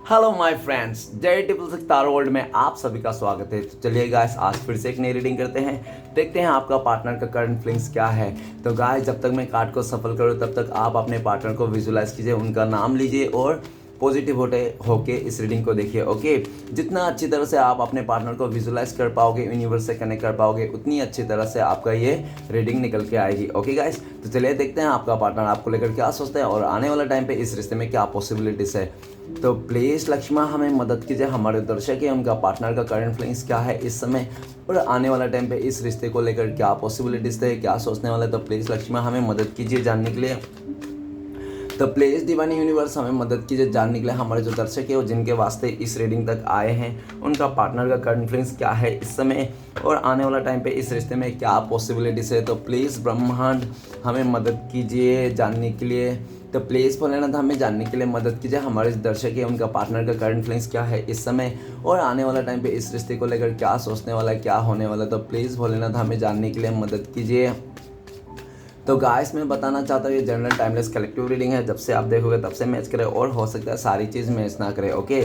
Hello my friends, dare tips tarot world में आप सभी का स्वागत है। तो चलिए गाइस, आज फिर से एक नई रीडिंग करते हैं। देखते हैं आपका पार्टनर का करंट फीलिंग्स क्या है। तो गाइस, जब तक मैं कार्ड को सफल करूँ तब तक आप अपने पार्टनर को विजुलाइज कीजिए, उनका नाम लीजिए और पॉजिटिव होके इस रीडिंग को देखिए। ओके, जितना अच्छी तरह से आप अपने पार्टनर को विजुलाइज कर पाओगे, यूनिवर्स से कनेक्ट कर पाओगे, उतनी अच्छी तरह से आपका ये रीडिंग निकल के आएगी। ओके गाइस, तो चलिए देखते हैं आपका पार्टनर आपको लेकर क्या सोचता है और आने वाला टाइम पे इस रिश्ते में क्या पॉसिबिलिटीज है। तो प्लीज़ लक्ष्मा हमें मदद कीजिए, हमारे दर्शक है उनका पार्टनर का करंट फीलिंग्स क्या है इस समय और आने वाला टाइम पे इस रिश्ते को लेकर क्या पॉसिबिलिटीज है, क्या सोचने वाले। तो प्लीज़ लक्ष्मा हमें मदद कीजिए जानने के लिए। तो प्लीज़ डिवाइन यूनिवर्स हमें मदद कीजिए जानने के लिए, हमारे जो दर्शक है और जिनके वास्ते इस रीडिंग तक आए हैं उनका पार्टनर का करंट फीलिंग्स क्या है इस समय और आने वाला टाइम पे इस रिश्ते में क्या पॉसिबिलिटीज है। तो प्लीज़ ब्रह्मांड हमें मदद कीजिए जानने के लिए। तो प्लीज़ भोलेनाथ हमें जानने के लिए मदद कीजिए, हमारे दर्शक है उनका पार्टनर का करंट फीलिंग्स क्या है इस समय और आने वाला टाइम पे इस रिश्ते को लेकर क्या सोचने वाला है, क्या होने वाला है। तो प्लीज़ भोलेनाथ हमें जानने के लिए मदद कीजिए। तो गाइस, मैं बताना चाहता हूँ ये जनरल टाइमलेस कलेक्टिव रीडिंग है। जब से आप देखोगे तब से मैच करे और हो सकता है सारी चीज़ मैच ना करे। ओके,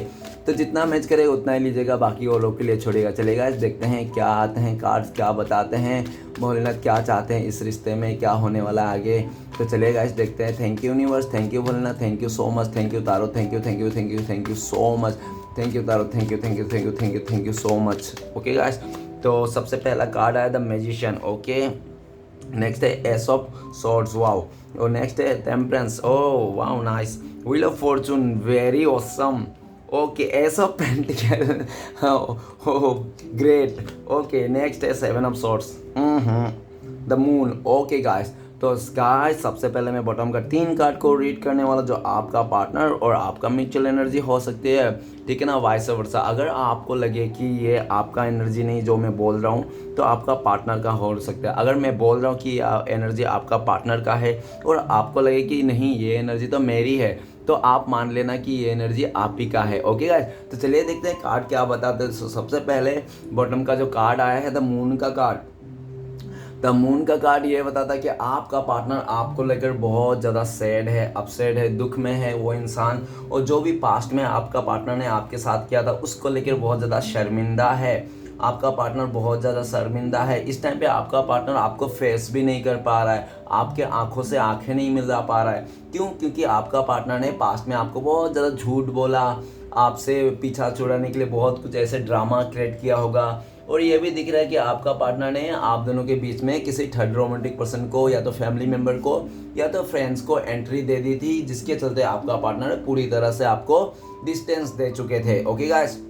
तो जितना मैच करे उतना ही लीजिएगा, बाकी और लोग के लिए छोड़िएगा। चलेगा, देखते हैं क्या आते हैं कार्ड्स, क्या बताते हैं भोलेनाथ, क्या चाहते हैं इस रिश्ते में, क्या होने वाला है आगे। तो चलिए गाइस देखते हैं। Thank you universe, thank you Bholenath, thank you so much, thank you taro, thank you thank you thank you thank you so much, thank you taro, thank you thank you thank you thank you thank you so much. Okay guys, तो सबसे पहला card आया the magician. Okay, next है ace of swords, wow. और next है temperance, oh wow nice. Wheel of Fortune, very awesome. Okay, ace of pentacle, oh great. Okay, next है seven of swords, the moon. Okay guys, तो guys सबसे पहले मैं bottom का 3 card को read करने वाला, जो आपका पार्टनर और आपका म्यूचुअल एनर्जी हो सकती है, ठीक है ना, वाइस वर्सा। अगर आपको लगे कि ये आपका एनर्जी नहीं जो मैं बोल रहा हूँ, तो आपका पार्टनर का हो सकता है। अगर मैं बोल रहा हूँ कि एनर्जी आपका पार्टनर का है और आपको लगे कि नहीं ये एनर्जी तो मेरी है, तो आप मान लेना कि ये एनर्जी आप ही का है। ओके गाइस, तो चलिए देखते हैं कार्ड क्या बताते हैं। सबसे पहले बॉटम का जो कार्ड आया है द मून का कार्ड। द मून का कार्ड ये बताता है कि आपका पार्टनर आपको लेकर बहुत ज़्यादा सैड है, अपसेट है, दुख में है वो इंसान, और जो भी पास्ट में आपका पार्टनर ने आपके साथ किया था उसको लेकर बहुत ज़्यादा शर्मिंदा है। आपका पार्टनर बहुत ज़्यादा शर्मिंदा है इस टाइम पे। आपका पार्टनर आपको फेस भी नहीं कर पा रहा है, आपके आंखों से आंखें नहीं मिला पा रहा है। क्यों? क्योंकि आपका पार्टनर ने पास्ट में आपको बहुत ज़्यादा झूठ बोला, आपसे पीछा छुड़ाने के लिए बहुत कुछ ऐसे ड्रामा क्रिएट किया होगा। और ये भी दिख रहा है कि आपका पार्टनर ने आप दोनों के बीच में किसी थर्ड रोमांटिक पर्सन को या तो फैमिली मेम्बर को या तो फ्रेंड्स को एंट्री दे दी थी, जिसके चलते आपका पार्टनर पूरी तरह से आपको डिस्टेंस दे चुके थे। ओके गाइस,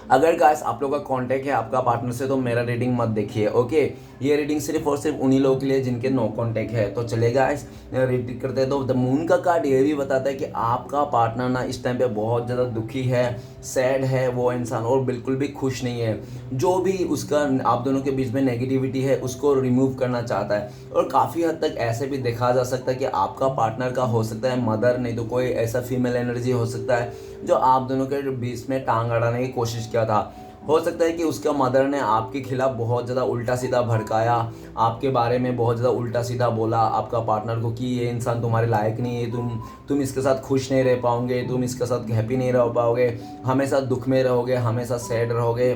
अगर गाइस आप लोग का कांटेक्ट है आपका पार्टनर से, तो मेरा रीडिंग मत देखिए। ओके, ये रीडिंग सिर्फ और सिर्फ उन्हीं लोगों के लिए जिनके नो कांटेक्ट है। तो चलेगा गाइस, रीडिंग करते हैं। तो द मून का कार्ड ये भी बताता है कि आपका पार्टनर ना इस टाइम पे बहुत ज़्यादा दुखी है, सैड है वो इंसान, और बिल्कुल भी खुश नहीं है। जो भी उसका आप दोनों के बीच में नेगेटिविटी है उसको रिमूव करना चाहता है। और काफ़ी हद तक ऐसे भी देखा जा सकता है कि आपका पार्टनर का हो सकता है मदर, नहीं तो कोई ऐसा फीमेल एनर्जी हो सकता है जो आप दोनों के बीच में टांग अड़ाने की कोशिश किया था। हो सकता है कि उसका मदर ने आपके खिलाफ बहुत ज़्यादा उल्टा सीधा भड़काया, आपके बारे में बहुत ज़्यादा उल्टा सीधा बोला आपका पार्टनर को कि ये इंसान तुम्हारे लायक नहीं है, तुम इसके साथ खुश नहीं रह पाओगे, तुम इसके साथ हैप्पी नहीं रह पाओगे, हमेशा दुख में रहोगे, हमेशा सैड रहोगे,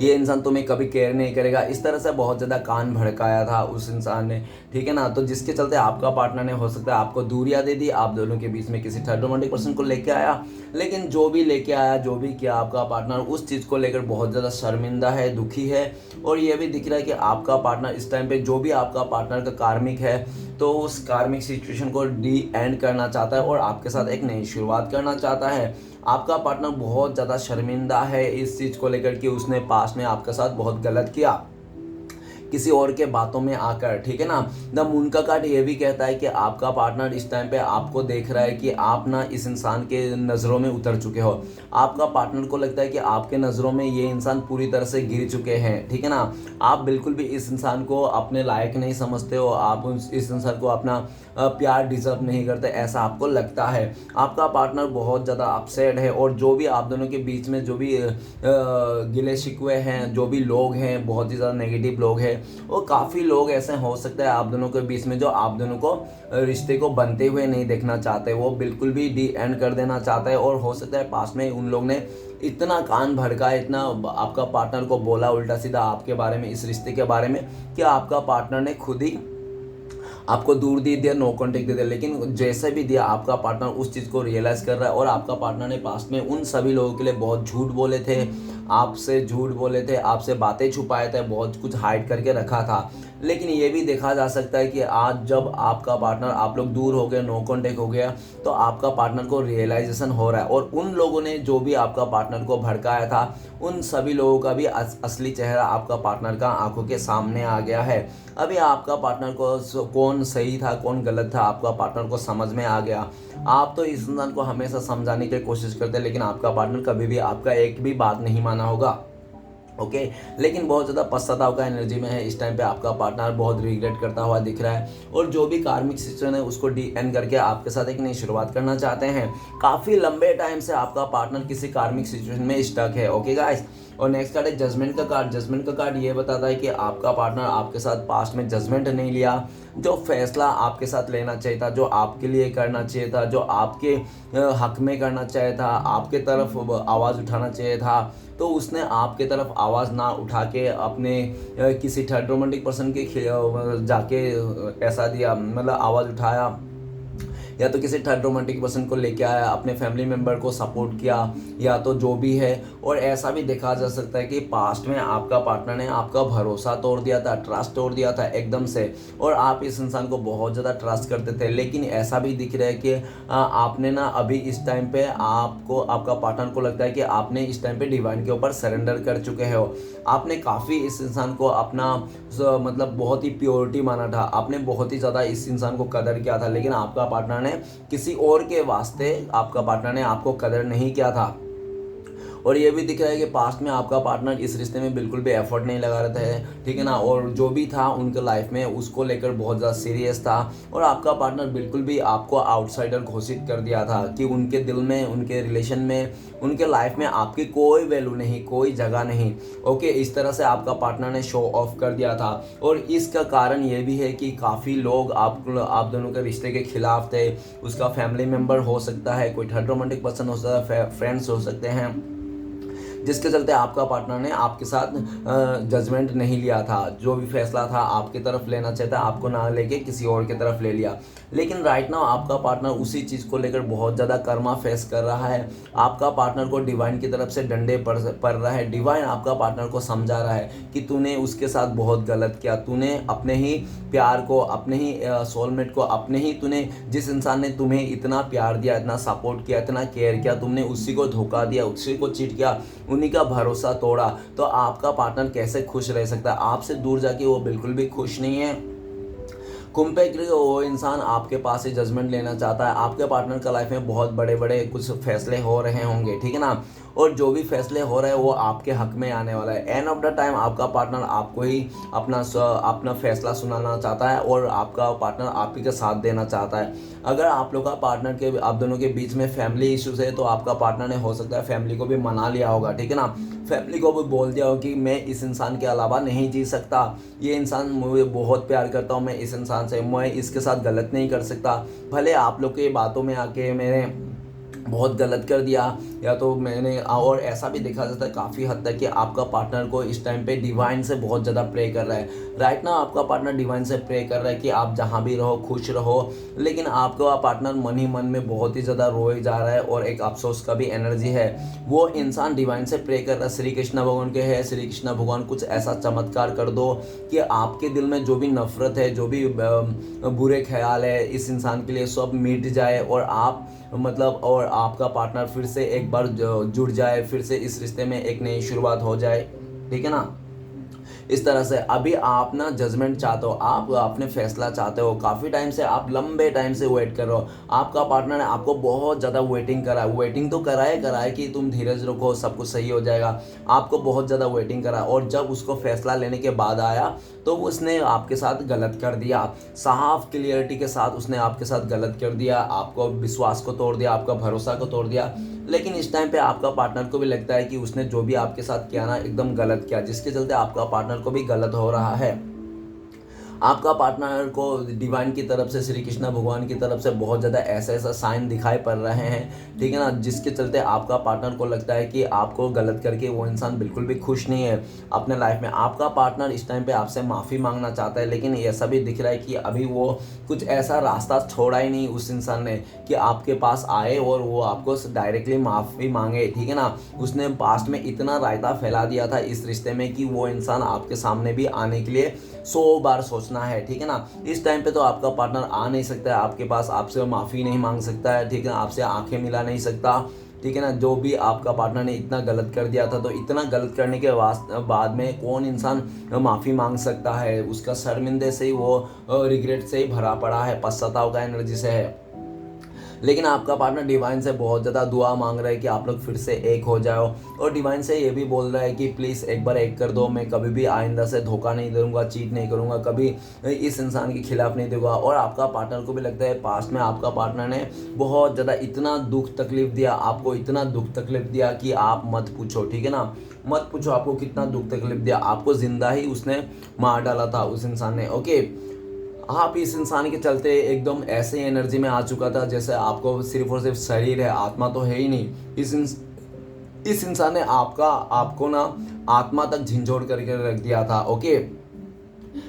ये इंसान तुम्हें कभी केयर नहीं करेगा। इस तरह से बहुत ज़्यादा कान भड़काया था उस इंसान ने, ठीक है ना। तो जिसके चलते आपका पार्टनर ने हो सकता है आपको दूरियां दे दी, आप दोनों के बीच में किसी थर्ड रोमांटिक पर्सन को लेके आया। लेकिन जो भी लेके आया, जो भी किया, आपका पार्टनर उस चीज़ को लेकर बहुत ज़्यादा शर्मिंदा है, दुखी है। और ये भी दिख रहा है कि आपका पार्टनर इस टाइम पे, जो भी आपका पार्टनर का कार्मिक है, तो उस कार्मिक सिचुएशन को डी एंड करना चाहता है और आपके साथ एक नई शुरुआत करना चाहता है। आपका पार्टनर बहुत ज़्यादा शर्मिंदा है इस चीज़ को लेकर कि उसने पास्ट में आपके साथ बहुत गलत किया किसी और के बातों में आकर, ठीक है ना। द मून का कार्ड ये भी कहता है कि आपका पार्टनर इस टाइम पे आपको देख रहा है कि आप ना इस इंसान के नज़रों में उतर चुके हो। आपका पार्टनर को लगता है कि आपके नज़रों में ये इंसान पूरी तरह से गिर चुके हैं, ठीक है ना। आप बिल्कुल भी इस इंसान को अपने लायक नहीं समझते हो, आप इस इंसान को अपना प्यार डिजर्व नहीं करते, ऐसा आपको लगता है। आपका पार्टनर बहुत ज़्यादा अपसेट है और जो भी आप दोनों के बीच में जो भी गिले शिकवे हैं, जो भी लोग हैं, बहुत ही ज़्यादा नेगेटिव लोग हैं, वो काफ़ी लोग ऐसे हो सकते हैं आप दोनों के बीच में जो आप दोनों को रिश्ते को बनते हुए नहीं देखना चाहते, वो बिल्कुल भी डी एंड कर देना चाहते हैं। और हो सकता है पास में उन लोग ने इतना कान भड़का, इतना आपका पार्टनर को बोला उल्टा सीधा आपके बारे में, इस रिश्ते के बारे में, कि आपका पार्टनर ने खुद ही आपको दूर दे दिया, नो कॉन्टेक्ट दे दिया। लेकिन जैसे भी दिया, आपका पार्टनर उस चीज़ को रियलाइज़ कर रहा है और आपका पार्टनर ने पास्ट में उन सभी लोगों के लिए बहुत झूठ बोले थे, आपसे झूठ बोले थे, आपसे बातें छुपाए थे, बहुत कुछ हाइड करके रखा था। लेकिन ये भी देखा जा सकता है कि आज जब आपका पार्टनर, आप लोग दूर हो गए, नो कॉन्टेक्ट हो गया, तो आपका पार्टनर को रियलाइजेशन हो रहा है और उन लोगों ने जो भी आपका पार्टनर को भड़काया था, उन सभी लोगों का भी असली चेहरा आपका पार्टनर का आंखों के सामने आ गया है। अभी आपका पार्टनर को कौन सही था, कौन गलत था, आपका पार्टनर को समझ में आ गया। आप तो इस इंसान को हमेशा समझाने की कोशिश करते हैं, लेकिन आपका पार्टनर कभी भी आपका एक भी बात नहीं माना होगा। ओके, लेकिन बहुत ज़्यादा पश्चाताप का एनर्जी में है इस टाइम पे। आपका पार्टनर बहुत रिग्रेट करता हुआ दिख रहा है और जो भी कार्मिक सिचुएशन है उसको डी एंड करके आपके साथ एक नई शुरुआत करना चाहते हैं। काफ़ी लंबे टाइम से आपका पार्टनर किसी कार्मिक सिचुएशन में स्टक है। ओके गाइस, और नेक्स्ट कार्ड है जजमेंट का कार्ड। जजमेंट का कार्ड ये बताता है कि आपका पार्टनर आपके साथ पास्ट में जजमेंट नहीं लिया, जो फैसला आपके साथ लेना चाहिए था, जो आपके लिए करना चाहिए था, जो आपके हक में करना चाहिए था, आपके तरफ आवाज़ उठाना चाहिए था, तो उसने आपके तरफ आवाज़ ना उठा के अपने किसी थर्ड रोमांटिक पर्सन के जाके ऐसा दिया, मतलब आवाज़ उठाया, या तो किसी थर्ड रोमांटिक पर्सन को लेके आया, अपने फैमिली मेम्बर को सपोर्ट किया, या तो जो भी है। और ऐसा भी देखा जा सकता है कि पास्ट में आपका पार्टनर ने आपका भरोसा तोड़ दिया था, ट्रस्ट तोड़ दिया था एकदम से, और आप इस इंसान को बहुत ज़्यादा ट्रस्ट करते थे। लेकिन ऐसा भी दिख रहा है कि आपने ना अभी इस टाइम पे आपको, आपका पार्टनर को लगता है कि आपने इस टाइम पे डिवाइन के ऊपर सरेंडर कर चुके हो। आपने काफ़ी इस इंसान को अपना मतलब बहुत ही प्योरिटी माना था, आपने बहुत ही ज़्यादा इस इंसान को कदर किया था, लेकिन आपका पार्टनर ने किसी और के वास्ते, आपका पार्टनर ने आपको कदर नहीं किया था। और ये भी दिख रहा है कि पास्ट में आपका पार्टनर इस रिश्ते में बिल्कुल भी एफर्ट नहीं लगा रहा था, ठीक है ना, और जो भी था उनके लाइफ में उसको लेकर बहुत ज़्यादा सीरियस था। और आपका पार्टनर बिल्कुल भी आपको आउटसाइडर घोषित कर दिया था कि उनके दिल में, उनके रिलेशन में, उनके लाइफ में आपकी कोई वैल्यू नहीं, कोई जगह नहीं। ओके, इस तरह से आपका पार्टनर ने शो ऑफ कर दिया था। और इसका कारण ये भी है कि काफ़ी लोग आप दोनों के रिश्ते के खिलाफ थे। उसका फैमिली मेम्बर हो सकता है, कोई थर्ड रोमांटिक पर्सन हो सकता है, फ्रेंड्स हो सकते हैं, जिसके चलते आपका पार्टनर ने आपके साथ जजमेंट नहीं लिया था। जो भी फैसला था आपकी तरफ लेना चाहिए था, आपको ना लेके किसी और की तरफ ले लिया। लेकिन राइट नाउ आपका पार्टनर उसी चीज़ को लेकर बहुत ज़्यादा कर्मा फेस कर रहा है। आपका पार्टनर को डिवाइन की तरफ से डंडे पड़ रहा है। डिवाइन आपका पार्टनर को समझा रहा है कि तूने उसके साथ बहुत गलत किया, तूने अपने ही प्यार को, अपने ही सोलमेट को, अपने ही, तूने जिस इंसान ने तुम्हें इतना प्यार दिया, इतना सपोर्ट किया, इतना केयर किया, तुमने उसी को धोखा दिया, उसी को चीट किया, उन्हीं का भरोसा तोड़ा। तो आपका पार्टनर कैसे खुश रह सकता है? आपसे दूर जाके वो बिल्कुल भी खुश नहीं है। कुंभ पे वो इंसान आपके पास से जजमेंट लेना चाहता है। आपके पार्टनर का लाइफ में बहुत बड़े बड़े कुछ फैसले हो रहे होंगे, ठीक है ना, और जो भी फैसले हो रहे हैं वो आपके हक में आने वाला है। एंड ऑफ द टाइम आपका पार्टनर आपको ही अपना फैसला सुनाना चाहता है और आपका पार्टनर आप ही का साथ देना चाहता है। अगर आप लोग का पार्टनर के, आप दोनों के बीच में फैमिली इश्यूज है, तो आपका पार्टनर ने हो सकता है फैमिली को भी मना लिया होगा, ठीक है ना, फैमिली को भी बोल दिया होगा कि मैं इस इंसान के अलावा नहीं जी सकता, ये इंसान मुझे बहुत प्यार करता हूँ, मैं इस इंसान से, मैं इसके साथ गलत नहीं कर सकता। भले आप लोग के बातों में आके मैंने बहुत गलत कर दिया, या तो मैंने, और ऐसा भी देखा जाता है काफ़ी हद तक कि आपका पार्टनर को इस टाइम पे डिवाइन से बहुत ज़्यादा प्रे कर रहा है। राइट ना आपका पार्टनर डिवाइन से प्रे कर रहा है कि आप जहाँ भी रहो खुश रहो। लेकिन आपका पार्टनर मन ही मन में बहुत ही ज़्यादा रोए जा रहा है और एक अफसोस का भी एनर्जी है। वो इंसान डिवाइन से प्रे कर रहा है, श्री कृष्ण भगवान के है, श्री कृष्ण भगवान कुछ ऐसा चमत्कार कर दो कि आपके दिल में जो भी नफरत है, जो भी बुरे ख्याल है इस इंसान के लिए, सब मिट जाए और आप मतलब, और आपका पार्टनर फिर से एक बार जुड़ जाए, फिर से इस रिश्ते में एक नई शुरुआत हो जाए, ठीक है ना। इस तरह से अभी आप ना जजमेंट चाहते हो, आप अपने फैसला चाहते हो, काफ़ी टाइम से आप लंबे टाइम से वेट कर रहे हो, आपका पार्टनर ने आपको बहुत ज़्यादा वेटिंग वेटिंग तो कराए कि तुम धीरज रखो सब कुछ सही हो जाएगा, आपको बहुत ज़्यादा वेटिंग करा, और जब उसको फैसला लेने के बाद आया तो उसने आपके साथ गलत कर दिया, साफ क्लियरिटी के साथ उसने आपके साथ गलत कर दिया, आपको विश्वास को तोड़ दिया, आपका भरोसा को तोड़ दिया। लेकिन इस टाइम पे आपका पार्टनर को भी लगता है कि उसने जो भी आपके साथ किया ना एकदम गलत किया, जिसके चलते आपका पार्टनर को भी गलत हो रहा है। आपका पार्टनर को डिवाइन की तरफ से, श्री कृष्ण भगवान की तरफ से बहुत ज़्यादा ऐसा साइन दिखाई पड़ रहे हैं, ठीक है ना, जिसके चलते आपका पार्टनर को लगता है कि आपको गलत करके वो इंसान बिल्कुल भी खुश नहीं है अपने लाइफ में। आपका पार्टनर इस टाइम पे आपसे माफ़ी मांगना चाहता है, लेकिन ऐसा भी दिख रहा है कि अभी वो कुछ ऐसा रास्ता छोड़ा ही नहीं उस इंसान ने कि आपके पास आए और वो आपको डायरेक्टली माफ़ी मांगे, ठीक है ना। उसने पास्ट में इतना रायता फैला दिया था इस रिश्ते में कि वो इंसान आपके सामने भी आने के लिए 100 बार सोचना है, ठीक है ना। इस टाइम पे तो आपका पार्टनर आ नहीं सकता है आपके पास, आपसे माफ़ी नहीं मांग सकता है, ठीक है ना, आपसे आंखें मिला नहीं सकता, ठीक है ना। जो भी आपका पार्टनर ने इतना गलत कर दिया था, तो इतना गलत करने के बाद में कौन इंसान माफ़ी मांग सकता है, उसका शर्मिंदे से ही वो रिग्रेट से ही भरा पड़ा है, पश्चाताप का एनर्जी से है। लेकिन आपका पार्टनर डिवाइन से बहुत ज़्यादा दुआ मांग रहा है कि आप लोग फिर से एक हो जाओ, और डिवाइन से ये भी बोल रहा है कि प्लीज़ एक बार एक कर दो, मैं कभी भी आइंदा से धोखा नहीं दूंगा, चीट नहीं करूंगा, कभी इस इंसान के खिलाफ नहीं दूंगा। और आपका पार्टनर को भी लगता है पास्ट में आपका पार्टनर ने बहुत ज़्यादा इतना दुख तकलीफ दिया आपको, इतना दुख तकलीफ दिया कि आप मत पूछो, ठीक है ना, मत पूछो आपको कितना दुख तकलीफ दिया, आपको जिंदा ही उसने मार डाला था उस इंसान ने। ओके, आप इस इंसान के चलते एकदम ऐसे एनर्जी में आ चुका था जैसे आपको सिर्फ और सिर्फ शरीर है, आत्मा तो है ही नहीं। इस इंसान ने आपको ना आत्मा तक झिंझोड़ करके रख दिया था। ओके,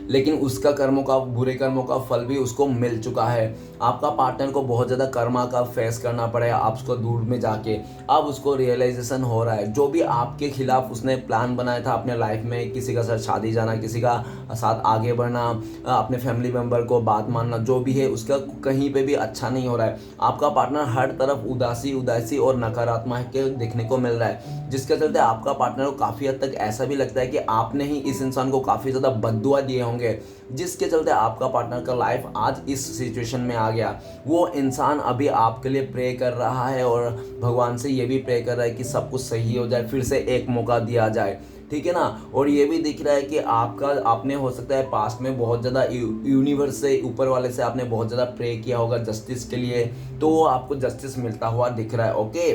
लेकिन उसका बुरे कर्मों का फल भी उसको मिल चुका है। आपका पार्टनर को बहुत ज़्यादा कर्मा का फेस करना पड़ेगा आप उसको दूर में जाके। अब उसको रियलाइजेशन हो रहा है जो भी आपके खिलाफ उसने प्लान बनाया था अपने लाइफ में, किसी का साथ शादी जाना, किसी का साथ आगे बढ़ना, अपने फैमिली मेम्बर को बात मानना, जो भी है उसका कहीं पे भी अच्छा नहीं हो रहा है। आपका पार्टनर हर तरफ उदासी और नकारात्मक के देखने को मिल रहा है, जिसके चलते आपका पार्टनर को काफ़ी हद तक ऐसा भी लगता है कि आपने ही इस इंसान को काफ़ी ज़्यादा बद्दुआ दिए होंगे, जिसके चलते आपका पार्टनर का लाइफ आज इस सिचुएशन में आ गया। वो इंसान अभी आपके लिए प्रे कर रहा है और भगवान से ये भी प्रे कर रहा है कि सब कुछ सही हो जाए, फिर से एक मौका दिया जाए, ठीक है ना। और ये भी दिख रहा है कि आपने हो सकता है पास्ट में बहुत ज़्यादा यूनिवर्स से, ऊपर वाले से आपने बहुत ज़्यादा प्रे किया होगा जस्टिस के लिए, तो वो आपको जस्टिस मिलता हुआ दिख रहा है। ओके,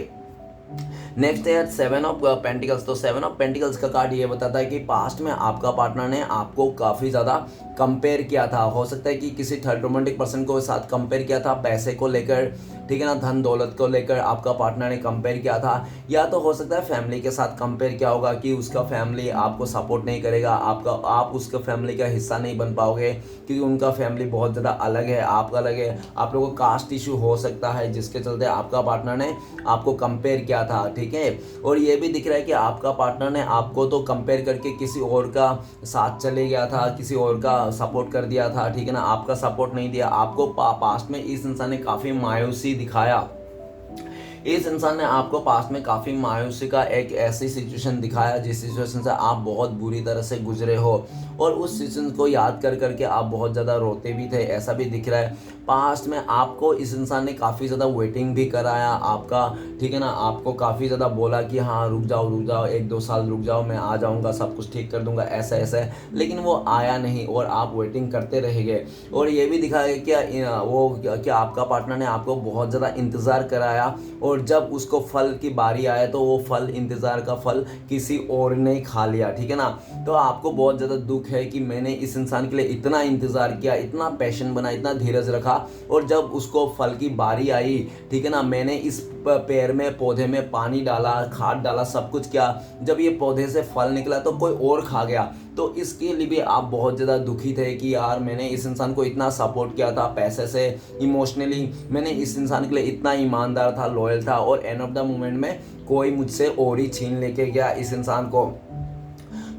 नेक्स्ट है 7 ऑफ पेंटिकल्स। तो 7 ऑफ पेंटिकल्स का कार्ड ये बताता है कि पास्ट में आपका पार्टनर ने आपको काफ़ी ज़्यादा कंपेयर किया था। हो सकता है कि किसी थर्ड रोमांटिक पर्सन को साथ कंपेयर किया था पैसे को लेकर, ठीक है ना, धन दौलत को लेकर आपका पार्टनर ने कंपेयर किया था, या तो हो सकता है फैमिली के साथ कंपेयर किया होगा कि उसका फैमिली आपको सपोर्ट नहीं करेगा, आप उसका फैमिली का हिस्सा नहीं बन पाओगे क्योंकि उनका फैमिली बहुत ज़्यादा अलग है, आपका अलग है, आप लोगों को कास्ट इशू हो सकता है, जिसके चलते आपका पार्टनर ने आपको कंपेयर किया था, ठीक है। और ये भी दिख रहा है कि आपका पार्टनर ने आपको तो कंपेयर करके किसी और का साथ चले गया था, किसी और का सपोर्ट कर दिया था, ठीक है ना, आपका सपोर्ट नहीं दिया। आपको पास्ट में इस इंसान ने काफ़ी मायूसी दिखाया, इस इंसान ने आपको पास्ट में काफ़ी मायूसी का एक ऐसी सिचुएशन दिखाया जिस सिचुएशन से आप बहुत बुरी तरह से गुजरे हो, और उस सिचुएशन को याद कर करके आप बहुत ज़्यादा रोते भी थे, ऐसा भी दिख रहा है। पास्ट में आपको इस इंसान ने काफ़ी ज़्यादा वेटिंग भी कराया आपका, ठीक है ना, आपको काफ़ी ज़्यादा बोला कि हाँ रुक जाओ 1-2 साल रुक जाओ, मैं आ जाऊँगा, सब कुछ ठीक कर दूँगा, ऐसा ऐसा है, लेकिन वो आया नहीं और आप वेटिंग करते रह गए। और ये भी दिखाया क्या आपका पार्टनर ने आपको बहुत ज़्यादा इंतज़ार कराया, और जब उसको फल की बारी आए तो वो फल, इंतज़ार का फल किसी और ने खा लिया, ठीक है ना। तो आपको बहुत ज़्यादा दुख है कि मैंने इस इंसान के लिए इतना इंतज़ार किया, इतना पैशन बना, इतना धीरज रखा, और जब उसको फल की बारी आई, ठीक है ना, मैंने इस पेड़ में, पौधे में पानी डाला, खाद डाला, सब कुछ किया, जब ये पौधे से फल निकला तो कोई और खा गया। तो इसके लिए भी आप बहुत ज़्यादा दुखी थे कि यार मैंने इस इंसान को इतना सपोर्ट किया था, पैसे से, इमोशनली मैंने इस इंसान के लिए इतना ईमानदार था, लॉयल था, और एंड ऑफ द मोमेंट में कोई मुझसे और ही छीन लेके गया इस इंसान को।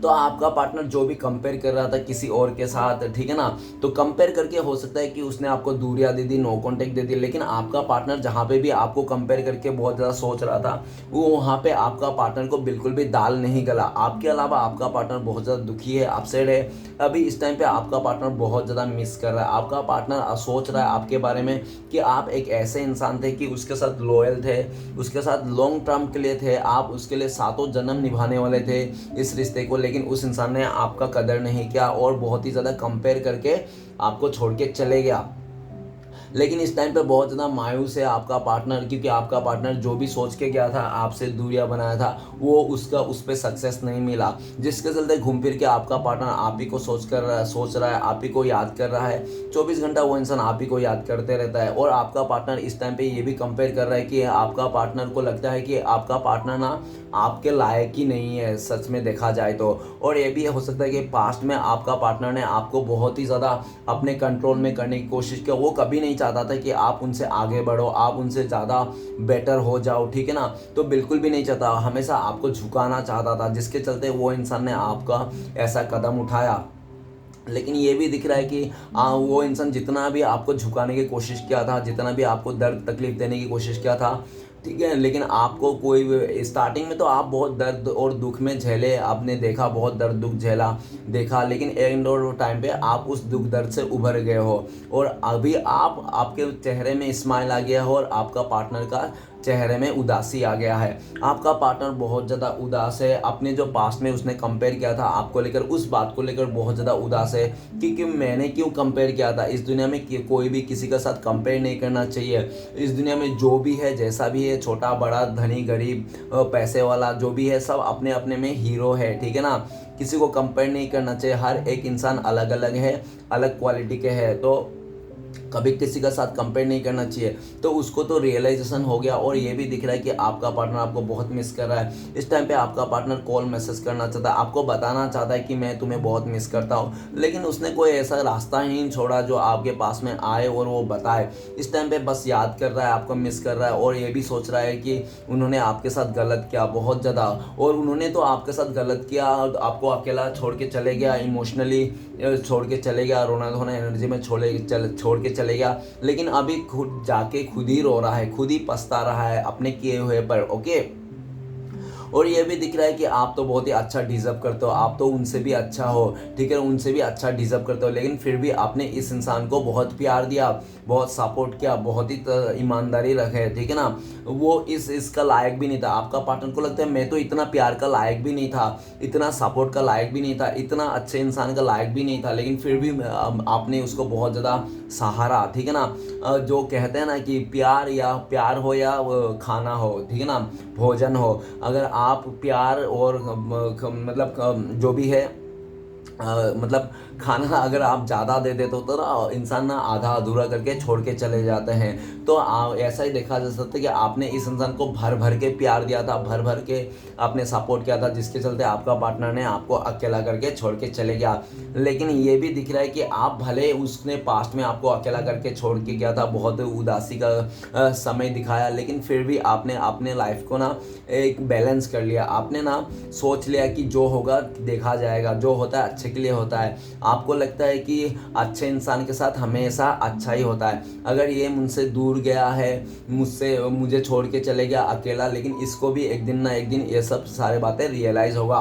तो आपका पार्टनर जो भी कंपेयर कर रहा था किसी और के साथ, ठीक है ना, तो कंपेयर करके हो सकता है कि उसने आपको दूरियां दे दी, नो कांटेक्ट दे दी, लेकिन आपका पार्टनर जहाँ पे भी आपको कंपेयर करके बहुत ज़्यादा सोच रहा था, वो वहाँ पे आपका पार्टनर को बिल्कुल भी दाल नहीं गला। आपके अलावा आपका पार्टनर बहुत ज़्यादा दुखी है, अपसेट है। अभी इस टाइम पे आपका पार्टनर बहुत ज़्यादा मिस कर रहा है। आपका पार्टनर सोच रहा है आपके बारे में कि आप एक ऐसे इंसान थे कि उसके साथ लॉयल थे, उसके साथ लॉन्ग टर्म के लिए थे, आप उसके लिए सातों जन्म निभाने वाले थे इस रिश्ते को, लेकिन उस इंसान ने आपका कदर नहीं किया और बहुत ही ज़्यादा कंपेयर करके आपको छोड़ के चले गया। लेकिन इस टाइम पे बहुत ज़्यादा मायूस है आपका पार्टनर, क्योंकि आपका पार्टनर जो भी सोच के गया था, आपसे दूरियां बनाया था, वो उसका उस पर सक्सेस नहीं मिला, जिसके चलते घूम फिर के आपका पार्टनर आप ही को सोच रहा है, आप ही को याद कर रहा है। 24 घंटा वो इंसान आप ही को याद करते रहता है। और आपका पार्टनर इस टाइम पे ये भी कंपेयर कर रहा है कि आपका पार्टनर को लगता है कि आपका पार्टनर ना आपके लायक ही नहीं है, सच में देखा जाए तो। और ये भी हो सकता है कि पास्ट में आपका पार्टनर ने आपको बहुत ही ज़्यादा अपने कंट्रोल में करने की कोशिश की। वो कभी नहीं चाहता था कि आप उनसे आगे बढ़ो, आप उनसे ज़्यादा बेटर हो जाओ, ठीक है ना, तो बिल्कुल भी नहीं चाहता, हमेशा आपको झुकाना चाहता था, जिसके चलते वो इंसान ने आपका ऐसा कदम उठाया। लेकिन ये भी दिख रहा है कि वो इंसान जितना भी आपको झुकाने की कोशिश किया था, जितना भी आपको दर्द तकलीफ देने की कोशिश किया था, ठीक है, लेकिन आपको कोई स्टार्टिंग में तो आप बहुत दर्द और दुख में झेले, आपने देखा, बहुत दर्द दुख झेला देखा, लेकिन एंड और टाइम पे आप उस दुख दर्द से उभर गए हो और अभी आपके चेहरे में स्माइल आ गया हो और आपका पार्टनर का चेहरे में उदासी आ गया है। आपका पार्टनर बहुत ज़्यादा उदास है, अपने जो पास्ट में उसने कंपेयर किया था आपको लेकर, उस बात को लेकर बहुत ज़्यादा उदास है कि मैंने क्यों कंपेयर किया था। इस दुनिया में कोई भी किसी के साथ कंपेयर नहीं करना चाहिए। इस दुनिया में जो भी है, जैसा भी है, छोटा बड़ा, धनी गरीब, पैसे वाला, जो भी है, सब अपने अपने में हीरो है, ठीक है ना। किसी को कंपेयर नहीं करना चाहिए। हर एक इंसान अलग अलग है, अलग क्वालिटी के है, तो कभी किसी का साथ कंपेयर नहीं करना चाहिए। तो उसको तो रियलाइजेशन हो गया और ये भी दिख रहा है कि आपका पार्टनर आपको बहुत मिस कर रहा है। इस टाइम पे आपका पार्टनर कॉल मैसेज करना चाहता है, आपको बताना चाहता है कि मैं तुम्हें बहुत मिस करता हूँ, लेकिन उसने कोई ऐसा रास्ता ही नहीं छोड़ा जो आपके पास में आए और वो बताए। इस टाइम पे बस याद कर रहा है, आपको मिस कर रहा है और ये भी सोच रहा है कि उन्होंने आपके साथ गलत किया बहुत ज़्यादा, और उन्होंने तो आपके साथ गलत किया, आपको अकेला छोड़ के चले गया, इमोशनली छोड़ के चले गया, रोना धोना एनर्जी में छोड़ के चले गया, लेकिन अभी खुद जाके खुद ही रो रहा है, खुद ही पछता रहा है अपने किए हुए पर। ओके, और ये भी दिख रहा है कि आप तो बहुत ही अच्छा डिजर्व करते हो, आप तो उनसे भी अच्छा हो, ठीक है, उनसे भी अच्छा डिजर्व करते हो, लेकिन फिर भी आपने इस इंसान को बहुत प्यार दिया, बहुत सपोर्ट किया, बहुत ही ईमानदारी रखे, ठीक है ना। वो इसका लायक भी नहीं था। आपका पार्टनर को लगता है मैं तो इतना प्यार का लायक भी नहीं था, इतना सपोर्ट का लायक भी नहीं था, इतना अच्छे इंसान का लायक भी नहीं था, लेकिन फिर भी आपने उसको बहुत ज़्यादा सहारा, ठीक है ना। जो कहते हैं ना कि प्यार हो या खाना हो, ठीक है ना, भोजन हो, अगर आप प्यार और मतलब जो भी है, मतलब खाना अगर आप ज़्यादा दे देते हो तो ना इंसान ना आधा अधूरा करके छोड़ के चले जाते हैं। तो ऐसा ही देखा जा सकता है कि आपने इस इंसान को भर भर के प्यार दिया था, भर भर के आपने सपोर्ट किया था, जिसके चलते आपका पार्टनर ने आपको अकेला करके छोड़ के चले गया। लेकिन ये भी दिख रहा है कि आप भले उसने पास्ट में आपको अकेला करके छोड़ के गया था, बहुत उदासी का समय दिखाया, लेकिन फिर भी आपने अपने लाइफ को ना एक बैलेंस कर लिया। आपने ना सोच लिया कि जो होगा देखा जाएगा, जो होता है अच्छे के लिए होता है। आपको लगता है कि अच्छे इंसान के साथ हमेशा अच्छा ही होता है। अगर ये मुझसे दूर गया है, मुझे छोड़ के चले गया अकेला, लेकिन इसको भी एक दिन ना एक दिन ये सब सारी बातें रियलाइज़ होगा।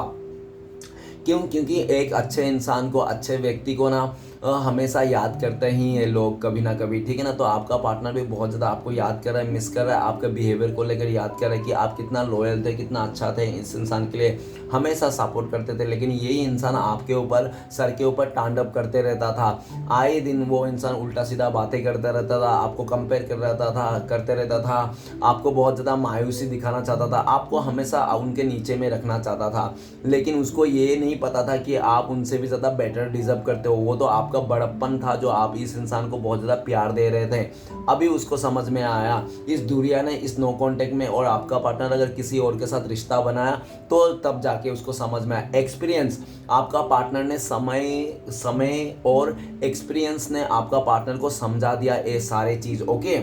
क्यों? क्योंकि एक अच्छे इंसान को, अच्छे व्यक्ति को ना हमेशा याद करते ही हैं लोग कभी ना कभी, ठीक है ना। तो आपका पार्टनर भी बहुत ज़्यादा आपको याद कर रहा है, मिस कर रहा है, आपके बिहेवियर को लेकर याद कर रहा है कि आप कितना लॉयल थे, कितना अच्छा थे, इस इंसान के लिए हमेशा सपोर्ट करते थे, लेकिन यही इंसान आपके ऊपर, सर के ऊपर तांडव करते रहता था। आए दिन वो इंसान उल्टा सीधा बातें करता रहता था, आपको कंपेयर करते रहता था, आपको बहुत ज़्यादा मायूसी दिखाना चाहता था, आपको हमेशा उनके नीचे में रखना चाहता था, लेकिन उसको ये नहीं पता था कि आप उनसे भी ज़्यादा बेटर डिजर्व करते हो। वो तो आपका बड़प्पन था जो आप इस इंसान को बहुत ज़्यादा प्यार दे रहे थे। अभी उसको समझ में आया, इस दुनिया ने, इस नो कांटेक्ट में, और आपका पार्टनर अगर किसी और के साथ रिश्ता बनाया तो तब जाके उसको समझ में आया। एक्सपीरियंस, आपका पार्टनर ने समय और एक्सपीरियंस ने आपका पार्टनर को समझा दिया ये सारे चीज़। ओके,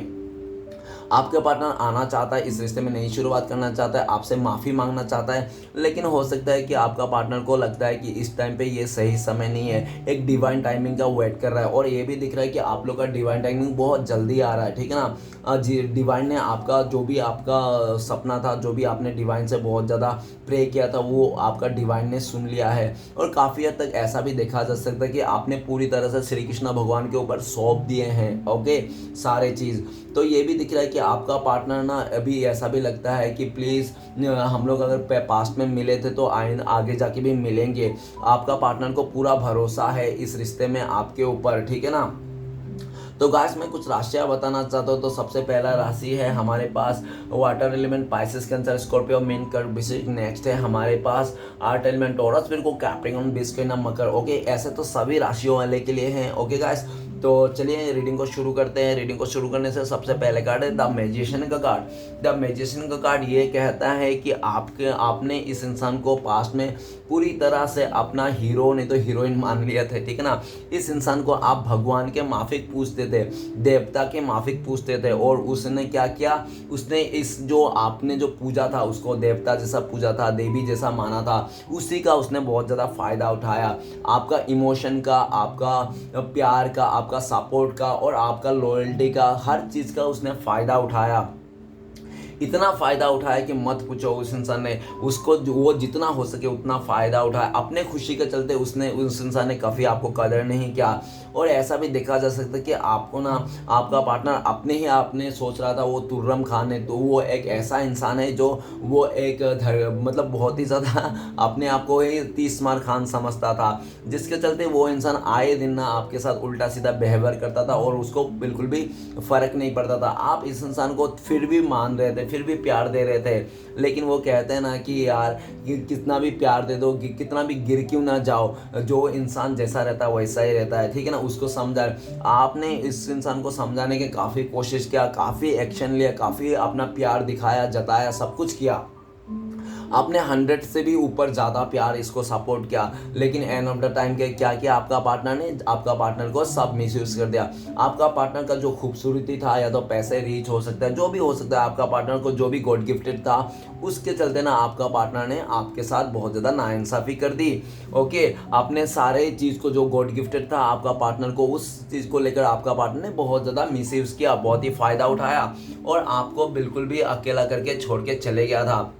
आपका पार्टनर आना चाहता है, इस रिश्ते में नई शुरुआत करना चाहता है, आपसे माफ़ी मांगना चाहता है, लेकिन हो सकता है कि आपका पार्टनर को लगता है कि इस टाइम पे ये सही समय नहीं है, एक डिवाइन टाइमिंग का वेट कर रहा है। और ये भी दिख रहा है कि आप लोग का डिवाइन टाइमिंग बहुत जल्दी आ रहा है, ठीक है ना। जी, डिवाइन ने आपका जो भी आपका सपना था, जो भी आपने डिवाइन से बहुत ज़्यादा प्रे किया था, वो आपका डिवाइन ने सुन लिया है। और काफ़ी हद तक ऐसा भी देखा जा सकता है कि आपने पूरी तरह से श्री कृष्ण भगवान के ऊपर सौंप दिए हैं, ओके, सारे चीज़। तो ये भी दिख रहा है कि आपका पार्टनर ना, अभी ऐसा भी लगता है कि प्लीज़ हम लोग अगर पास्ट में मिले थे तो आगे जाके भी मिलेंगे। आपका पार्टनर को पूरा भरोसा है इस रिश्ते में आपके ऊपर, ठीक है ना। तो गाइस मैं कुछ राशियाँ बताना चाहता हूँ। तो सबसे पहला राशि है हमारे पास water element Pisces, Cancer, Scorpio, मीन, कर्क, वृश्चिक। नेक्स्ट है हमारे पास earth element Taurus, Virgo, Capricorn, बिस्कॉइन, मकर। ओके, ऐसे तो सभी राशियों वाले के लिए हैं। ओके गाइस, तो चलिए रीडिंग को शुरू करते हैं। रीडिंग को शुरू करने से सबसे पहले कार्ड है द मैजिशियन का कार्ड। द मैजिशियन का कार्ड ये कहता है कि आपने इस इंसान को पास्ट में पूरी तरह से अपना हीरो नहीं तो हीरोइन मान लिया था, ठीक है ना। इस इंसान को आप भगवान के माफिक पूछते थे, देवता के माफिक पूछते थे, और उसने क्या किया, उसने इस जो आपने जो पूजा था उसको देवता जैसा पूजा था, देवी जैसा माना था, उसी का उसने बहुत ज़्यादा फायदा उठाया। आपका इमोशन का, आपका प्यार का, आपका सपोर्ट का और आपका लॉयल्टी का, हर चीज़ का उसने फ़ायदा उठाया। इतना फ़ायदा उठाया कि मत पूछो। उस इंसान ने उसको वो जितना हो सके उतना फ़ायदा उठाया। अपने खुशी के चलते उसने उस इंसान ने कभी आपको कदर नहीं किया। और ऐसा भी देखा जा सकता है कि आपको ना, आपका पार्टनर अपने ही आपने सोच रहा था वो तुर्रम खान है, तो वो एक ऐसा इंसान है जो वो एक मतलब बहुत ही ज़्यादा अपने आप को ही 30 मार खान समझता था, जिसके चलते वो इंसान आए दिन ना आपके साथ उल्टा सीधा बिहेवियर करता था और उसको बिल्कुल भी फ़र्क नहीं पड़ता था। आप इस इंसान को फिर भी मान रहे थे, फिर भी प्यार दे रहे थे, लेकिन वो कहते हैं ना कि यार कितना भी प्यार दे दो, कितना भी गिर क्यों ना जाओ, जो इंसान जैसा रहता है वैसा ही रहता है, ठीक है ना। उसको समझा, आपने इस इंसान को समझाने की काफ़ी कोशिश किया, काफ़ी एक्शन लिया, काफ़ी अपना प्यार दिखाया, जताया, सब कुछ किया। आपने 100 से भी ऊपर ज़्यादा प्यार इसको सपोर्ट किया, लेकिन एंड ऑफ द टाइम के क्या किया आपका पार्टनर ने, आपका पार्टनर को सब मिसयूज़ कर दिया। आपका पार्टनर का जो खूबसूरती था, या तो पैसे, रीच हो सकता है, जो भी हो सकता है, आपका पार्टनर को जो भी गॉड गिफ्टेड था, उसके चलते ना आपका पार्टनर ने आपके साथ बहुत ज़्यादा नाइंसाफ़ी कर दी। ओके, आपने सारे चीज़ को जो गॉड गिफ्टेड था आपका पार्टनर को, उस चीज़ को लेकर आपका पार्टनर ने बहुत ज़्यादा मिसयूज़ किया, बहुत ही फ़ायदा उठाया और आपको बिल्कुल भी अकेला करके छोड़ के चले गया था।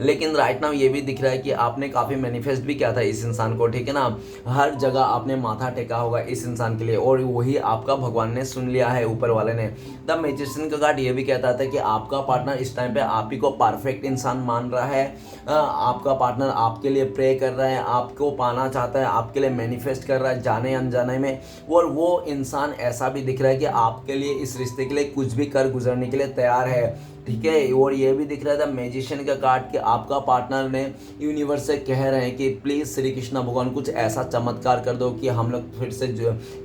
लेकिन राइट नाउ ये भी दिख रहा है कि आपने काफ़ी मैनिफेस्ट भी किया था इस इंसान को, ठीक है ना। हर जगह आपने माथा टेका होगा इस इंसान के लिए, और वही आपका भगवान ने सुन लिया है, ऊपर वाले ने। द मैजिशियन का कार्ड ये भी कहता था कि आपका पार्टनर इस टाइम पे आप ही को परफेक्ट इंसान मान रहा है। आपका पार्टनर आपके लिए प्रे कर रहा है, आपको पाना चाहता है, आपके लिए मैनिफेस्ट कर रहा है जाने अनजाने में। और वो इंसान ऐसा भी दिख रहा है कि आपके लिए, इस रिश्ते के लिए कुछ भी कर गुजरने के लिए तैयार है, ठीक है। और ये भी दिख रहा था मैजिशियन का कार्ड कि आपका पार्टनर ने यूनिवर्स से कह रहे हैं कि प्लीज़ श्री कृष्ण भगवान कुछ ऐसा चमत्कार कर दो कि हम लोग फिर से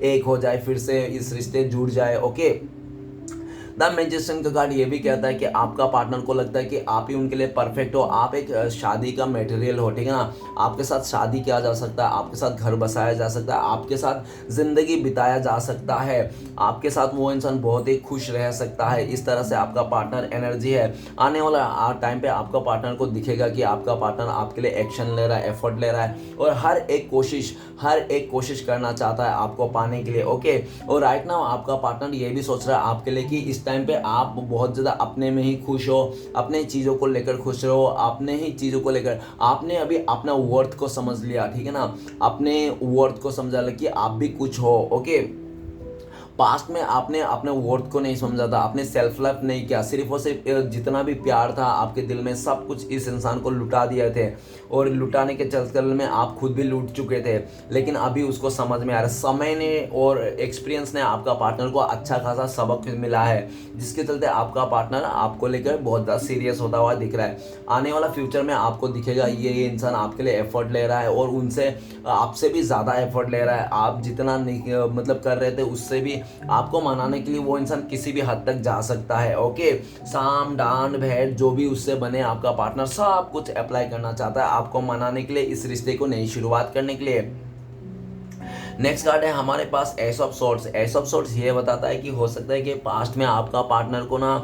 एक हो जाए, फिर से इस रिश्ते जुड़ जाए। ओके, द मैजिशियन का कार्ड ये भी कहता है कि आपका पार्टनर को लगता है कि आप ही उनके लिए परफेक्ट हो, आप एक शादी का मटेरियल हो, ठीक है ना। आपके साथ शादी किया जा सकता है, आपके साथ घर बसाया जा सकता है, आपके साथ ज़िंदगी बिताया जा सकता है, आपके साथ वो इंसान बहुत ही खुश रह सकता है। इस तरह से आपका पार्टनर एनर्जी है। आने वाला टाइम पे आपका पार्टनर को दिखेगा कि आपका पार्टनर आपके लिए एक्शन ले रहा है, एफर्ट ले रहा है, और हर एक कोशिश करना चाहता है आपको पाने के लिए। ओके, और राइट नाउ आपका पार्टनर ये भी सोच रहा है आपके लिए कि इस टाइम पे आप बहुत ज़्यादा अपने में ही खुश हो, अपने चीज़ों को लेकर खुश रहो, अपने ही चीज़ों को लेकर आपने अभी अपना वर्थ को समझ लिया, ठीक है ना। अपने वर्थ को समझा लिया कि आप भी कुछ हो। ओके, पास्ट में आपने अपने वर्थ को नहीं समझा था, आपने सेल्फ लव नहीं किया, सिर्फ और सिर्फ जितना भी प्यार था आपके दिल में सब कुछ इस इंसान को लुटा दिए थे, और लुटाने के चक्कर में आप खुद भी लूट चुके थे। लेकिन अभी उसको समझ में आ रहा है, समय ने और एक्सपीरियंस ने आपका पार्टनर को अच्छा खासा सबक मिला है, जिसके चलते आपका पार्टनर आपको लेकर बहुत ज़्यादा सीरियस होता हुआ दिख रहा है। आने वाला फ्यूचर में आपको दिखेगा ये इंसान आपके लिए एफर्ट ले रहा है, और उनसे आपसे भी ज़्यादा एफर्ट ले रहा है। आप जितना मतलब कर रहे थे उससे भी आपको मनाने के लिए वो इंसान किसी भी हद तक जा सकता है। ओके, साम दान भेंट जो भी उससे बने आपका पार्टनर सब कुछ अप्लाई करना चाहता है आपको मनाने के लिए, इस रिश्ते को नई शुरुआत करने के लिए। नेक्स्ट कार्ड है हमारे पास ace of swords. Ace of swords ये बताता है कि हो सकता है कि पास्ट में आपका पार्टनर को ना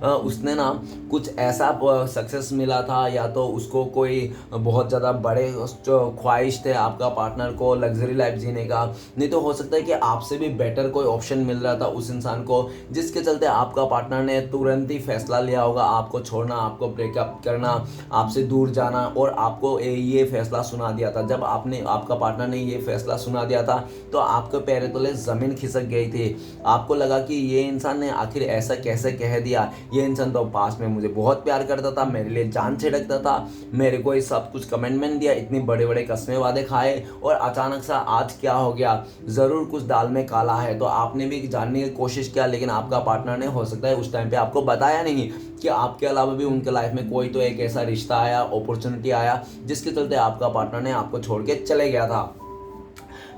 उसने ना कुछ ऐसा सक्सेस मिला था, या तो उसको कोई बहुत ज़्यादा बड़े ख्वाहिश थे आपका पार्टनर को लग्जरी लाइफ जीने का, नहीं तो हो सकता है कि आपसे भी बेटर कोई ऑप्शन मिल रहा था उस इंसान को, जिसके चलते आपका पार्टनर ने तुरंत ही फैसला लिया होगा आपको छोड़ना, आपको ब्रेकअप करना, आपसे दूर जाना, और आपको ये फैसला सुना दिया था। जब आपका पार्टनर ने ये फैसला सुना दिया था तो आपके पैरों तले ज़मीन खिसक गई थी। आपको लगा कि ये इंसान ने आखिर ऐसा कैसे कह दिया, ये इंसान तो पास में मुझे बहुत प्यार करता था, मेरे लिए जान छिड़कता था, मेरे को ये सब कुछ कमिटमेंट दिया, इतनी बड़े बड़े कस्में वादे खाए, और अचानक सा आज क्या हो गया, ज़रूर कुछ दाल में काला है। तो आपने भी जानने की कोशिश किया, लेकिन आपका पार्टनर ने हो सकता है उस टाइम पे आपको बताया नहीं कि आपके अलावा भी उनके लाइफ में कोई तो एक ऐसा रिश्ता आया, अपॉर्चुनिटी आया, जिसके चलते आपका पार्टनर ने आपको छोड़ के चले गया था।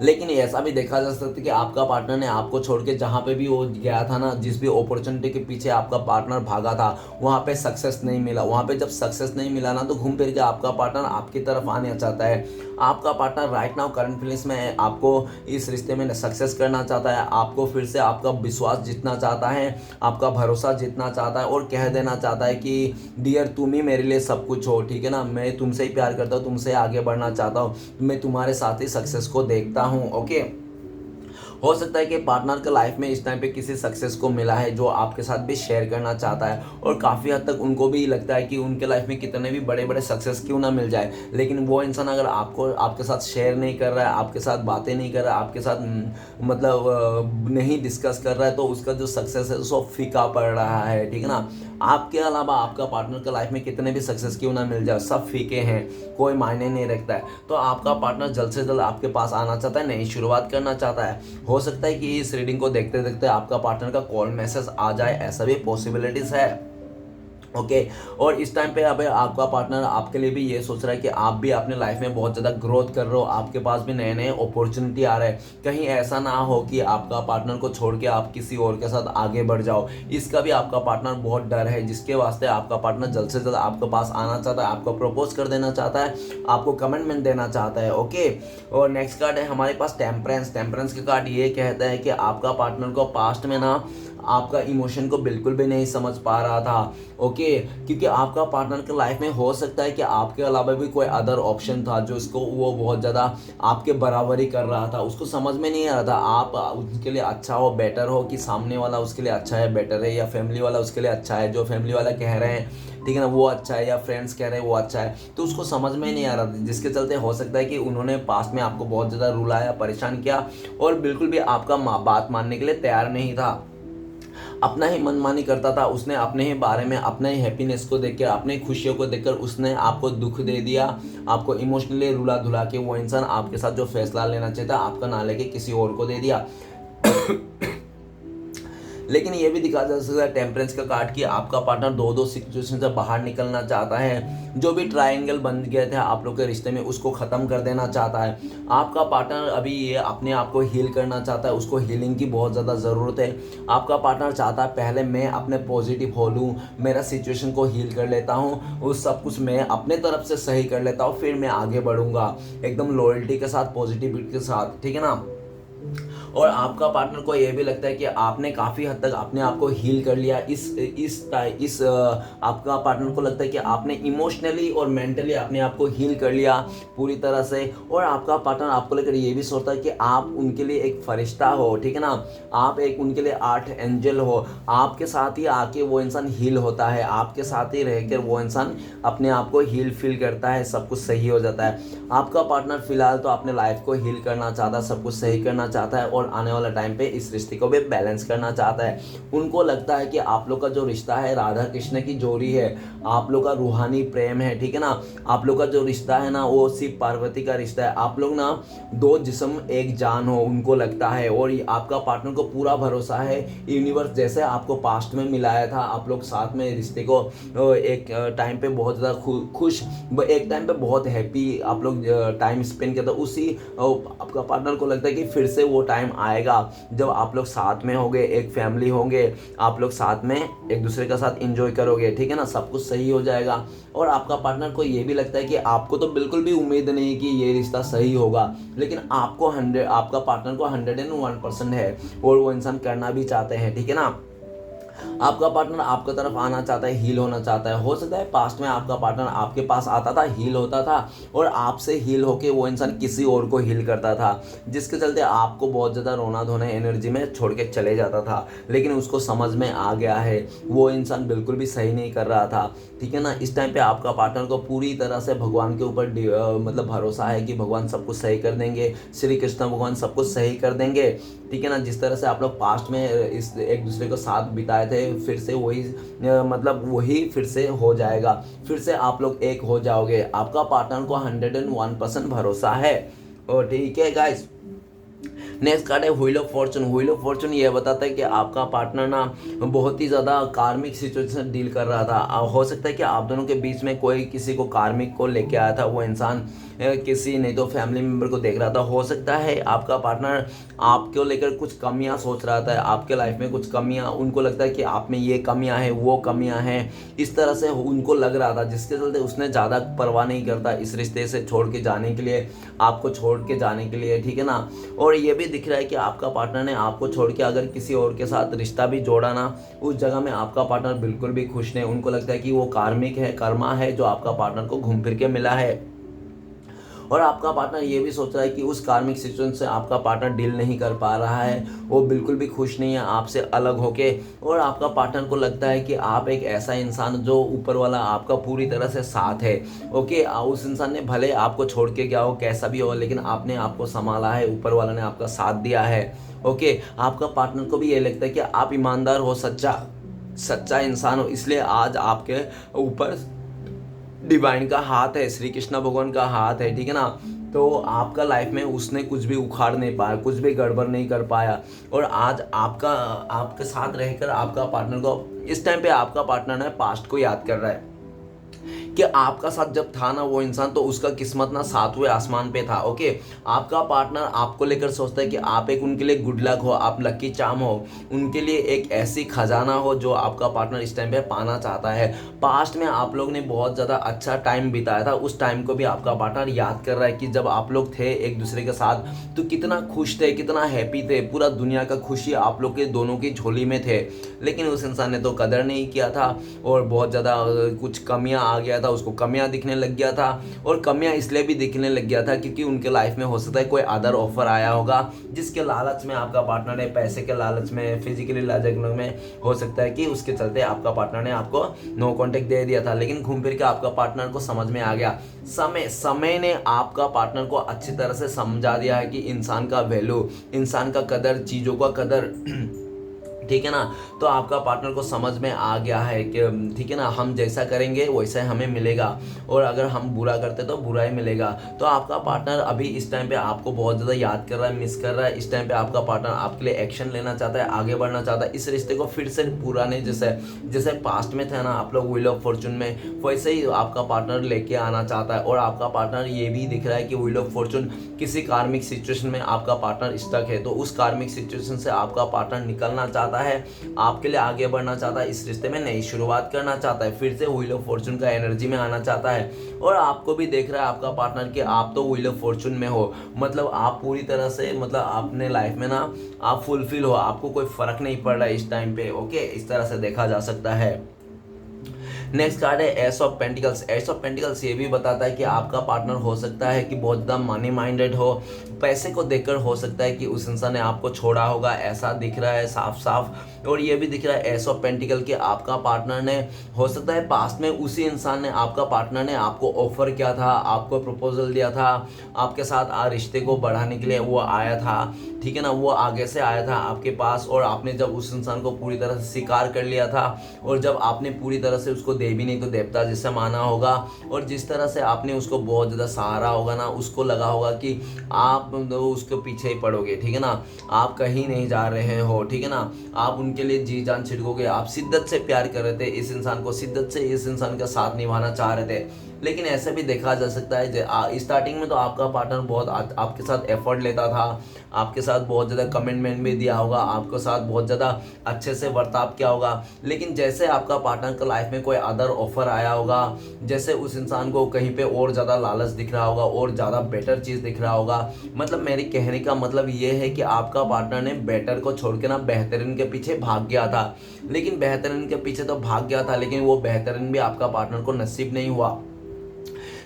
लेकिन ऐसा भी देखा जा सकता है कि आपका पार्टनर ने आपको छोड़ के जहाँ पे भी वो गया था ना, जिस भी अपॉर्चुनिटी के पीछे आपका पार्टनर भागा था, वहाँ पे सक्सेस नहीं मिला। वहाँ पे जब सक्सेस नहीं मिला ना, तो घूम फिर के आपका पार्टनर आपकी तरफ आने चाहता है। आपका partner right now current feelings में आपको इस रिश्ते में सक्सेस करना चाहता है, आपको फिर से आपका विश्वास जीतना चाहता है, आपका भरोसा जीतना चाहता है, और कह देना चाहता है कि डियर तुम ही मेरे लिए सब कुछ हो, ठीक है ना, मैं तुमसे ही प्यार करता हूँ, तुमसे आगे बढ़ना चाहता हूँ, मैं तुम्हारे साथ ही सक्सेस को देखता हूँ। ओके, हो सकता है कि पार्टनर का लाइफ में इस टाइम पे किसी सक्सेस को मिला है जो आपके साथ भी शेयर करना चाहता है, और काफ़ी हद तक उनको भी लगता है कि उनके लाइफ में कितने भी बड़े बड़े सक्सेस क्यों ना मिल जाए, लेकिन वो इंसान अगर आपके साथ शेयर नहीं कर रहा है, आपके साथ बातें नहीं कर रहा है, आपके साथ मतलब नहीं डिस्कस कर रहा है, तो उसका जो सक्सेस है वो फीका पड़ रहा है, ठीक है ना। आपके अलावा आपका पार्टनर के लाइफ में कितने भी सक्सेस क्यों ना मिल जाए, सब फीके हैं, कोई मायने नहीं रखता है। तो आपका पार्टनर जल्द से जल्द आपके पास आना चाहता है, नई शुरुआत करना चाहता है। हो सकता है कि इस रीडिंग को देखते देखते आपका पार्टनर का कॉल मैसेज आ जाए, ऐसा भी पॉसिबिलिटीज है। ओके, और इस टाइम पे अब आपका पार्टनर आपके लिए भी ये सोच रहा है कि आप भी अपने लाइफ में बहुत ज़्यादा ग्रोथ कर रहे हो, आपके पास भी नए नए अपॉर्चुनिटी आ रहे हैं। कहीं ऐसा ना हो कि आपका पार्टनर को छोड़ के आप किसी और के साथ आगे बढ़ जाओ, इसका भी आपका पार्टनर बहुत डर है, जिसके वास्ते आपका पार्टनर जल्द से जल्द आपके पास आना चाहता है, आपको प्रपोज कर देना चाहता है, आपको कमिटमेंट देना चाहता है। ओके, और नेक्स्ट कार्ड है हमारे पास टेम्परेंस। टेम्परेंस का कार्ड ये कहता है कि आपका पार्टनर को पास्ट में ना आपका इमोशन को बिल्कुल भी नहीं समझ पा रहा था। ओके, क्योंकि आपका पार्टनर के लाइफ में हो सकता है कि आपके अलावा भी कोई अदर ऑप्शन था जो इसको वो बहुत ज़्यादा आपके बराबरी कर रहा था, उसको समझ में नहीं आ रहा था आप उसके लिए अच्छा हो, बेटर हो, कि सामने वाला उसके लिए अच्छा है, बेटर है, या फैमिली वाला उसके लिए अच्छा है, जो फैमिली वाला कह रहे हैं, ठीक है ना, वो अच्छा है, या फ्रेंड्स कह रहे हैं वो अच्छा है, तो उसको समझ में नहीं आ रहा था, जिसके चलते हो सकता है कि उन्होंने पास में आपको बहुत ज़्यादा रुलाया, परेशान किया, और बिल्कुल भी आपका बात मानने के लिए तैयार नहीं था, अपना ही मनमानी करता था। उसने अपने ही बारे में, अपने ही हैप्पीनेस को देखकर, अपने खुशियों को देखकर उसने आपको दुख दे दिया, आपको इमोशनली रुला धुला के वो इंसान आपके साथ जो फैसला लेना चाहिए था आपका ना लेके किसी और को दे दिया। लेकिन ये भी दिखा जा सकता है टेम्परेंस का कार्ड कि आपका पार्टनर दो सिचुएशन से बाहर निकलना चाहता है, जो भी ट्रायंगल बन गए थे आप लोग के रिश्ते में उसको ख़त्म कर देना चाहता है। आपका पार्टनर अभी ये अपने आप को हील करना चाहता है, उसको हीलिंग की बहुत ज़्यादा ज़रूरत है। आपका पार्टनर चाहता है पहले मैं अपने पॉजिटिव हो लूँ, मेरा सिचुएशन को हील कर लेता हूँ, उस सब कुछ मैं अपने तरफ से सही कर लेता हूँ, फिर मैं आगे बढ़ूँगा एकदम लॉयल्टी के साथ, पॉजिटिविटी के साथ, ठीक है ना। और आपका पार्टनर को ये भी लगता है कि आपने काफ़ी हद तक अपने आप को हील कर लिया। आपका पार्टनर को लगता है कि आपने इमोशनली और मेंटली अपने आप को हील कर लिया पूरी तरह से। और आपका पार्टनर आपको लेकर ये भी सोचता है कि आप उनके लिए एक फरिश्ता हो, ठीक है ना, आप एक उनके लिए आर्ट एंजल हो। आपके साथ ही आके वो इंसान हील होता है, आपके साथ ही रहकर वो इंसान अपने आप को हील फील करता है, सब कुछ सही हो जाता है। आपका पार्टनर फिलहाल तो अपने लाइफ को हील करना चाहता है, सब कुछ सही करना चाहता है, और आने वाला टाइम पे इस रिश्ते को भी बैलेंस करना चाहता है। उनको लगता है कि आप लोग का जो रिश्ता है राधा कृष्ण की जोड़ी है, आप लोग का रूहानी प्रेम है, ठीक है ना, आप लोग का जो रिश्ता है ना वो शिव पार्वती का रिश्ता है। आप लोग ना दो जिस्म एक जान हो, उनको लगता है। और आपका पार्टनर को पूरा भरोसा है यूनिवर्स जैसे आपको पास्ट में मिलाया था, आप लोग साथ में रिश्ते को एक टाइम पे बहुत ज़्यादा खुश, एक टाइम पे बहुत हैप्पी आप लोग टाइम स्पेंड करते, उसी आपका पार्टनर को लगता है कि फिर से वो टाइम टाइम आएगा जब आप लोग साथ में होंगे, एक फैमिली होंगे, आप लोग साथ में एक दूसरे के साथ इंजॉय करोगे, ठीक है ना, सब कुछ सही हो जाएगा। और आपका पार्टनर को ये भी लगता है कि आपको तो बिल्कुल भी उम्मीद नहीं कि ये रिश्ता सही होगा, लेकिन आपका पार्टनर को 101% है और वो इंसान करना भी चाहते हैं, ठीक है ना। आपका पार्टनर आपकी तरफ आना चाहता है, हील होना चाहता है। हो सकता है पास्ट में आपका पार्टनर आपके पास आता था, हील होता था और आपसे हील होके वो इंसान किसी और को हील करता था, जिसके चलते आपको बहुत ज़्यादा रोना धोना एनर्जी में छोड़ के चले जाता था। लेकिन उसको समझ में आ गया है वो इंसान बिल्कुल भी सही नहीं कर रहा था, ठीक है ना। इस टाइम पे आपका पार्टनर को पूरी तरह से भगवान के ऊपर मतलब भरोसा है कि भगवान सब कुछ सही कर देंगे, श्री कृष्ण भगवान सब कुछ सही कर देंगे, ठीक है ना। जिस तरह से आप लोग पास्ट में इस एक दूसरे को साथ बिताए थे, फिर से वही मतलब वही फिर से हो जाएगा, फिर से आप लोग एक हो जाओगे। आपका पार्टनर को 101% भरोसा है। और ठीक है गाइस, नेक्स्ट कार्ड है wheel of Fortune. Wheel of Fortune ये बताता है कि आपका पार्टनर ना बहुत ही ज़्यादा कार्मिक सिचुएशन डील कर रहा था। हो सकता है कि आप दोनों के बीच में कोई किसी को कार्मिक को लेके आया था, वो इंसान किसी नहीं तो फैमिली मेम्बर को देख रहा था। हो सकता है आपका पार्टनर आपको लेकर कुछ कमियां सोच रहा था, आपके लाइफ में कुछ कमियां, उनको लगता है कि आप में ये कमियां हैं, वो कमियां हैं, इस तरह से उनको लग रहा था, जिसके चलते उसने ज़्यादा परवाह नहीं करता इस रिश्ते से छोड़ के जाने के लिए, आपको छोड़ के जाने के लिए, ठीक है ना। और ये भी दिख रहा है कि आपका पार्टनर ने आपको छोड़ के अगर किसी और के साथ रिश्ता भी जोड़ा ना, उस जगह में आपका पार्टनर बिल्कुल भी खुश नहीं। उनको लगता है कि वो कार्मिक है, कर्मा है जो आपका पार्टनर को घूम फिर के मिला है। और आपका पार्टनर ये भी सोच रहा है कि उस कार्मिक सिचुएशन से आपका पार्टनर डील नहीं कर पा रहा है, वो बिल्कुल भी खुश नहीं है आपसे अलग होके। और आपका पार्टनर को लगता है कि आप एक ऐसा इंसान जो ऊपर वाला आपका पूरी तरह से साथ है, ओके। उस इंसान ने भले आपको छोड़ के गया हो, कैसा भी हो, लेकिन आपने आपको संभाला है, ऊपर वाला ने आपका साथ दिया है, ओके। आपका पार्टनर को भी ये लगता है कि आप ईमानदार हो, सच्चा इंसान हो, इसलिए आज आपके ऊपर डिवाइन का हाथ है, श्री कृष्ण भगवान का हाथ है, ठीक है ना। तो आपका लाइफ में उसने कुछ भी उखाड़ नहीं पाया, कुछ भी गड़बड़ नहीं कर पाया। और आज आपके साथ रहकर आपका पार्टनर को इस टाइम पे आपका पार्टनर है पास्ट को याद कर रहा है कि आपका साथ जब था ना वो इंसान, तो उसका किस्मत ना सातवें आसमान पे था, ओके। आपका पार्टनर आपको लेकर सोचता है कि आप एक उनके लिए गुड लक हो, आप लकी चार्म हो, उनके लिए एक ऐसी खजाना हो जो आपका पार्टनर इस टाइम पे पाना चाहता है। पास्ट में आप लोग ने बहुत ज़्यादा अच्छा टाइम बिताया था, उस टाइम को भी आपका पार्टनर याद कर रहा है कि जब आप लोग थे एक दूसरे के साथ तो कितना खुश थे, कितना हैप्पी थे, पूरा दुनिया का खुशी आप लोग के दोनों की झोली में थे। लेकिन उस इंसान ने तो कदर नहीं किया था और बहुत ज़्यादा कुछ कमियां आ गया था, उसको कमियां दिखने लग गया था। और कमियां इसलिए भी दिखने लग गया था क्योंकि उनके लाइफ में हो सकता है कोई अदर ऑफर आया होगा, जिसके लालच में आपका पार्टनर ने, पैसे के लालच में, फिजिकली लालच में, हो सकता है कि उसके चलते आपका पार्टनर ने आपको नो कॉन्टेक्ट दे दिया था। लेकिन घूम फिर के आपका पार्टनर को समझ में आ गया, समय ने आपका पार्टनर को अच्छी तरह से समझा दिया है कि इंसान का वैल्यू, इंसान का कदर, चीज़ों का कदर, ठीक है ना। तो आपका पार्टनर को समझ में आ गया है कि ठीक है ना, हम जैसा करेंगे वैसा हमें मिलेगा, और अगर हम बुरा करते तो बुरा ही मिलेगा। तो आपका पार्टनर अभी इस टाइम पे आपको बहुत ज़्यादा याद कर रहा है, मिस कर रहा है। इस टाइम पे आपका पार्टनर आपके लिए एक्शन लेना चाहता है, आगे बढ़ना चाहता है, इस रिश्ते को फिर से पुराने जैसे पास्ट में था ना आप लोग व्हील ऑफ फॉर्चून में, वैसे ही आपका पार्टनर लेके आना चाहता है। और आपका पार्टनर ये भी दिख रहा है कि व्हील ऑफ फॉर्चून किसी कार्मिक सिचुएशन में आपका पार्टनर स्टक है, तो उस कार्मिक सिचुएशन से आपका पार्टनर निकलना चाहता है, आपके लिए आगे बढ़ना चाहता है, इस रिश्ते में नई शुरुआत करना चाहता है, फिर से व्हील ऑफ फॉर्चून का एनर्जी में आना चाहता है। और आपको भी देख रहा है आपका पार्टनर कि आप तो व्हील ऑफ फॉर्चून में हो, मतलब आप पूरी तरह से, मतलब अपने लाइफ में ना आप फुलफिल हो, आपको कोई फर्क नहीं पड़ रहा है इस टाइम पे, ओके। इस तरह से देखा जा सकता है। नेक्स्ट कार्ड है ace of pentacles. S of pentacles ये भी बताता है कि आपका पार्टनर हो सकता है कि बहुत ज़्यादा मनी माइंडेड हो, पैसे को देखकर हो सकता है कि उस इंसान ने आपको छोड़ा होगा, ऐसा दिख रहा है साफ साफ। और ये भी दिख रहा है एस ऑफ पेंटिकल कि आपका पार्टनर ने, हो सकता है पास्ट में उसी इंसान ने, आपका पार्टनर ने आपको ऑफर किया था, आपको प्रपोजल दिया था, आपके साथ रिश्ते को बढ़ाने के लिए वो आया था, ठीक है ना, वो आगे से आया था आपके पास। और आपने जब उस इंसान को पूरी तरह से स्वीकार कर लिया था, और जब आपने पूरी तरह से उसको देवी नहीं तो देवता जिससे माना होगा, और जिस तरह से आपने उसको बहुत ज़्यादा सहारा होगा ना, उसको लगा होगा कि आप उसके पीछे ही पड़ोगे, ठीक है ना, आप कहीं नहीं जा रहे हो, ठीक है ना, आप उनके लिए जी जान छिड़कोगे, आप शिद्दत से प्यार कर रहे थे इस इंसान को, शिद्दत से इस इंसान का साथ निभाना चाह रहे थे। लेकिन ऐसे भी देखा जा सकता है स्टार्टिंग में तो आपका पार्टनर बहुत आपके साथ एफर्ट लेता था, आपके साथ बहुत ज़्यादा कमिटमेंट भी दिया होगा, आपके साथ बहुत ज़्यादा अच्छे से बर्ताव किया होगा। लेकिन जैसे आपका पार्टनर का लाइफ में कोई अदर ऑफर आया होगा, जैसे उस इंसान को कहीं पे और ज़्यादा लालच दिख रहा होगा और ज़्यादा बेटर चीज़ दिख रहा होगा, मतलब मेरे कहने का मतलब ये है कि आपका पार्टनर ने बेटर को छोड़ के ना बेहतरीन के पीछे भाग गया था। लेकिन बेहतरीन के पीछे तो भाग गया था, लेकिन वो बेहतरीन भी आपका पार्टनर को नसीब नहीं हुआ,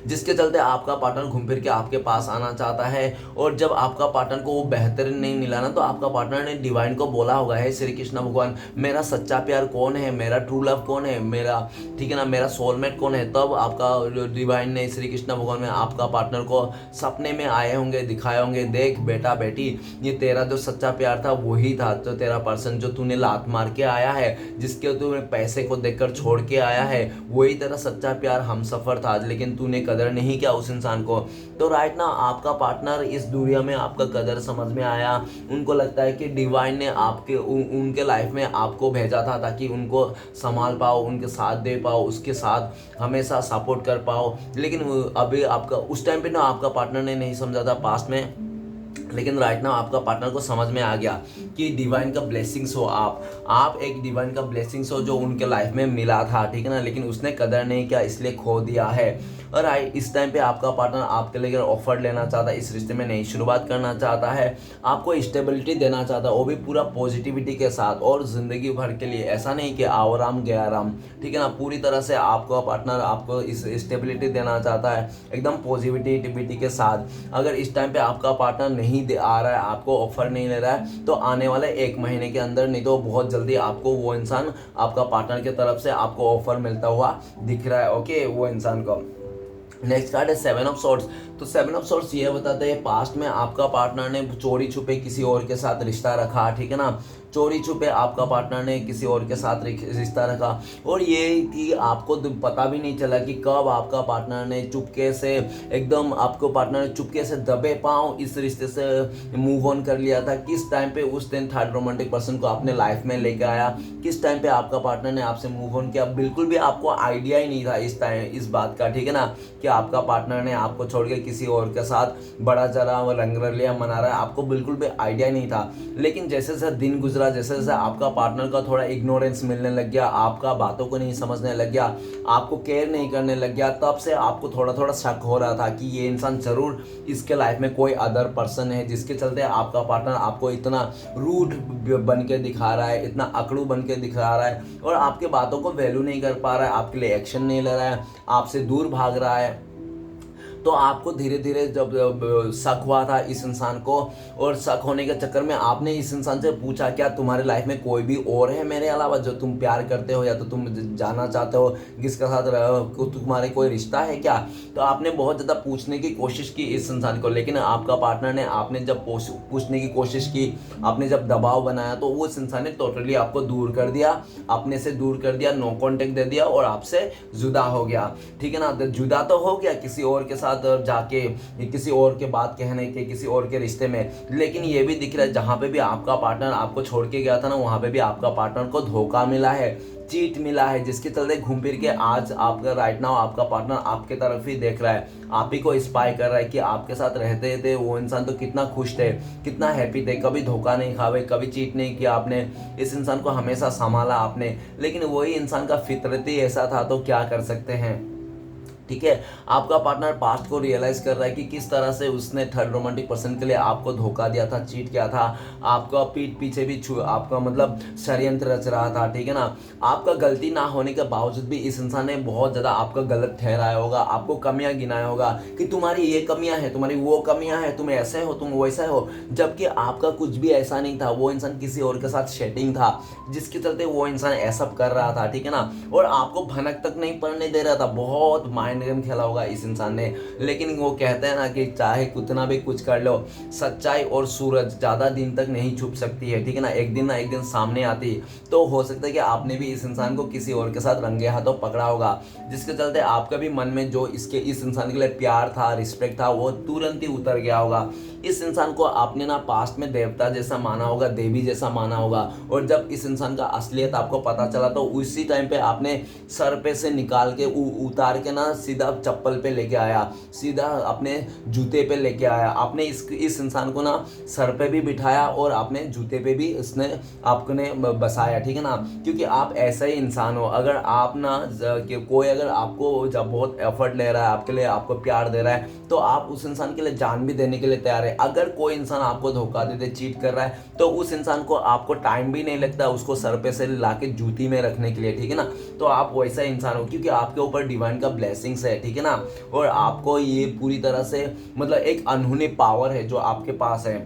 जिसके चलते आपका पार्टनर घूम फिर के आपके पास आना चाहता है। और जब आपका पार्टनर को वो बेहतरीन नहीं मिला ना, तो आपका पार्टनर ने डिवाइन को बोला होगा, है श्री कृष्ण भगवान मेरा सच्चा प्यार कौन है, मेरा ट्रू लव कौन है, मेरा ठीक है ना, मेरा सोलमेट कौन है। तब आपका डिवाइन ने श्री कृष्ण भगवान में आपका पार्टनर को सपने में आए होंगे, दिखाए होंगे, देख बेटा बेटी ये तेरा जो सच्चा प्यार था वही था, तो तेरा पर्सन जो तूने लात मार के आया है, जिसके तूने पैसे को देखकर छोड़ के आया है, वही तेरा सच्चा प्यार हम सफर था, लेकिन तूने कदर नहीं किया उस इंसान को। तो राइट ना आपका पार्टनर इस दुनिया में आपका कदर समझ में आया। उनको लगता है कि डिवाइन ने आपके उनके लाइफ में आपको भेजा था ताकि उनको संभाल पाओ, उनके साथ दे पाओ, उसके साथ हमेशा सपोर्ट कर पाओ। लेकिन अभी आपका उस टाइम पे ना आपका पार्टनर ने नहीं समझा था पास्ट में, लेकिन राइट नाउ आपका पार्टनर को समझ में आ गया कि डिवाइन का ब्लेसिंग्स हो, आप एक डिवाइन का ब्लेसिंग्स हो जो उनके लाइफ में मिला था, ठीक है ना, लेकिन उसने कदर नहीं किया इसलिए खो दिया है। और इस टाइम पे आपका पार्टनर आपके लिए ऑफर लेना चाहता है, इस रिश्ते में नई शुरुआत करना चाहता है, आपको स्टेबिलिटी देना चाहता है, वो भी पूरा पॉजिटिविटी के साथ और जिंदगी भर के लिए। ऐसा नहीं कि आओ राम गया राम, ठीक है ना, पूरी तरह से आपका पार्टनर आपको इस स्टेबिलिटी देना चाहता है एकदम पॉजिटिविटी के साथ। अगर इस टाइम पे आपका पार्टनर नहीं आ रहा है, आपको ऑफर नहीं ले रहा है, तो आने वाले 1 महीने के अंदर नहीं तो बहुत जल्दी आपको वो इंसान आपका पार्टनर की तरफ से आपको ऑफर मिलता हुआ दिख रहा है। ओके, वो इंसान को। नेक्स्ट कार्ड है 7 ऑफ सॉर्ड्स। तो 7 ऑफ सॉर्ड्स ये बताते हैं पास्ट में आपका पार्टनर ने चोरी छुपे किसी और के साथ रिश्ता रखा, ठीक है ना, चोरी छुपे आपका पार्टनर ने किसी और के साथ रिश्ता रखा, और ये कि आपको पता भी नहीं चला कि कब आपका पार्टनर ने चुपके से एकदम आपको पार्टनर ने चुपके से दबे पाँव इस रिश्ते से मूव ऑन कर लिया था। किस टाइम पे उस दिन थर्ड रोमांटिक पर्सन को अपने लाइफ में लेकर आया, किस टाइम पे आपका पार्टनर ने आपसे मूव ऑन किया, बिल्कुल भी आपको आइडिया ही नहीं था इस बात का, ठीक है ना, कि आपका पार्टनर ने आपको छोड़ के किसी और के साथ बड़ा जरा रंगरलिया मना रहा है, आपको बिल्कुल भी आइडिया नहीं था। लेकिन जैसे जैसे दिन गुजरा, जैसे जैसे आपका पार्टनर का थोड़ा इग्नोरेंस मिलने लग गया, आपका बातों को नहीं समझने लग गया, आपको केयर नहीं करने लग गया, तब से आपको थोड़ा थोड़ा शक हो रहा था कि ये इंसान जरूर इसके लाइफ में कोई अदर पर्सन है, जिसके चलते आपका पार्टनर आपको इतना रूड बन के दिखा रहा है, इतना अकड़ू बन के दिखा रहा है, और आपके बातों को वैल्यू नहीं कर पा रहा है, आपके लिए एक्शन नहीं ले रहा है, आपसे दूर भाग रहा है। तो आपको धीरे धीरे जब शक हुआ था इस इंसान को, और शक होने के चक्कर में आपने इस इंसान से पूछा क्या तुम्हारे लाइफ में कोई भी और है मेरे अलावा जो तुम प्यार करते हो या तो तुम जाना चाहते हो, जिसके साथ तुम्हारे कोई रिश्ता है क्या। तो आपने बहुत ज़्यादा पूछने की कोशिश की इस इंसान को, लेकिन आपका पार्टनर ने आपने जब पूछने की कोशिश की, आपने जब दबाव बनाया, तो वो इस इंसान ने टोटली आपको दूर कर दिया, अपने से दूर कर दिया, नो कॉन्टेक्ट दे दिया और आपसे जुदा हो गया, ठीक है ना। तो जुदा तो हो गया किसी और के साथ जाके, किसी और के बात कहने के, किसी और के रिश्ते में, लेकिन ये भी दिख रहा है जहाँ पे भी आपका पार्टनर आपको छोड़ के गया था ना, वहाँ पे भी आपका पार्टनर को धोखा मिला है, चीट मिला है, जिसके चलते घूम फिर के आज आपका राइट नाउ आपका पार्टनर आपके तरफ ही देख रहा है, आप ही को स्पाई कर रहा है कि आपके साथ रहते थे वो इंसान तो कितना खुश थे, कितना हैप्पी थे, कभी धोखा नहीं खावे, कभी चीट नहीं किया आपने, इस इंसान को हमेशा संभाला आपने। लेकिन वही इंसान का फितरत ही ऐसा था, तो क्या कर सकते हैं, ठीक है। आपका पार्टनर पास्ट को रियलाइज कर रहा है कि किस तरह से उसने थर्ड रोमांटिक पर्सन के लिए आपको धोखा दिया था, चीट किया था, आपका पीठ पीछे भी आपका मतलब षड्यंत्र रच रहा था, ठीक है ना। आपका गलती ना होने के बावजूद भी इस इंसान ने बहुत ज़्यादा आपका गलत ठहराया होगा, आपको कमियां गिनाया होगा कि तुम्हारी ये कमियां हैं, तुम्हारी वो कमियां हैं, तुम ऐसे हो, तुम वैसा हो, जबकि आपका कुछ भी ऐसा नहीं था। वो इंसान किसी और के साथ सेटिंग था, जिसके चलते वो इंसान ऐसा कर रहा था, ठीक है ना, और आपको भनक तक नहीं पड़ने दे रहा था। बहुत माइंड गेम खेला होगा इस इंसान ने, लेकिन वो कहते हैं ना कि चाहे कितना भी कुछ कर लो, सच्चाई और सूरज ज़्यादा दिन तक नहीं छुप सकती है, ठीक है ना एक दिन सामने आती। तो हो सकता है कि आपने भी इस इंसान को किसी और के साथ रंगे हाथों पकड़ा होगा, जिसके चलते आपका भी मन में जो इस इंसान के लिए प्यार था, रिस्पेक्ट था, वो तुरंत ही उतर गया होगा। इस इंसान को आपने ना पास्ट में देवता जैसा माना होगा, देवी जैसा माना होगा, और जब इस इंसान का असलियत आपको पता चला तो उसी टाइम पे आपने सर पे से निकाल के उतार के ना सीधा चप्पल पे लेके आया, सीधा अपने जूते पे लेके आया, आपने इस इंसान को ना सर पे भी बिठाया और अपने जूते पे भी इसने आपने बसाया, ठीक है ना। क्योंकि आप ऐसा ही इंसान हो। अगर आप ना कोई अगर आपको जब बहुत एफर्ट ले रहा है आपके लिए, आपको प्यार दे रहा है, तो आप उस इंसान के लिए जान भी देने के लिए तैयार है। अगर कोई इंसान आपको धोखा दे दे, चीट कर रहा है, तो उस इंसान को आपको टाइम भी नहीं लगता उसको सर पे से ला के जूती में रखने के लिए, ठीक है ना। तो आप वैसा इंसान हो क्योंकि आपके ऊपर डिवाइन का ब्लेसिंग्स है, ठीक है ना। और आपको ये पूरी तरह से मतलब एक अनहोनी पावर है जो आपके पास है।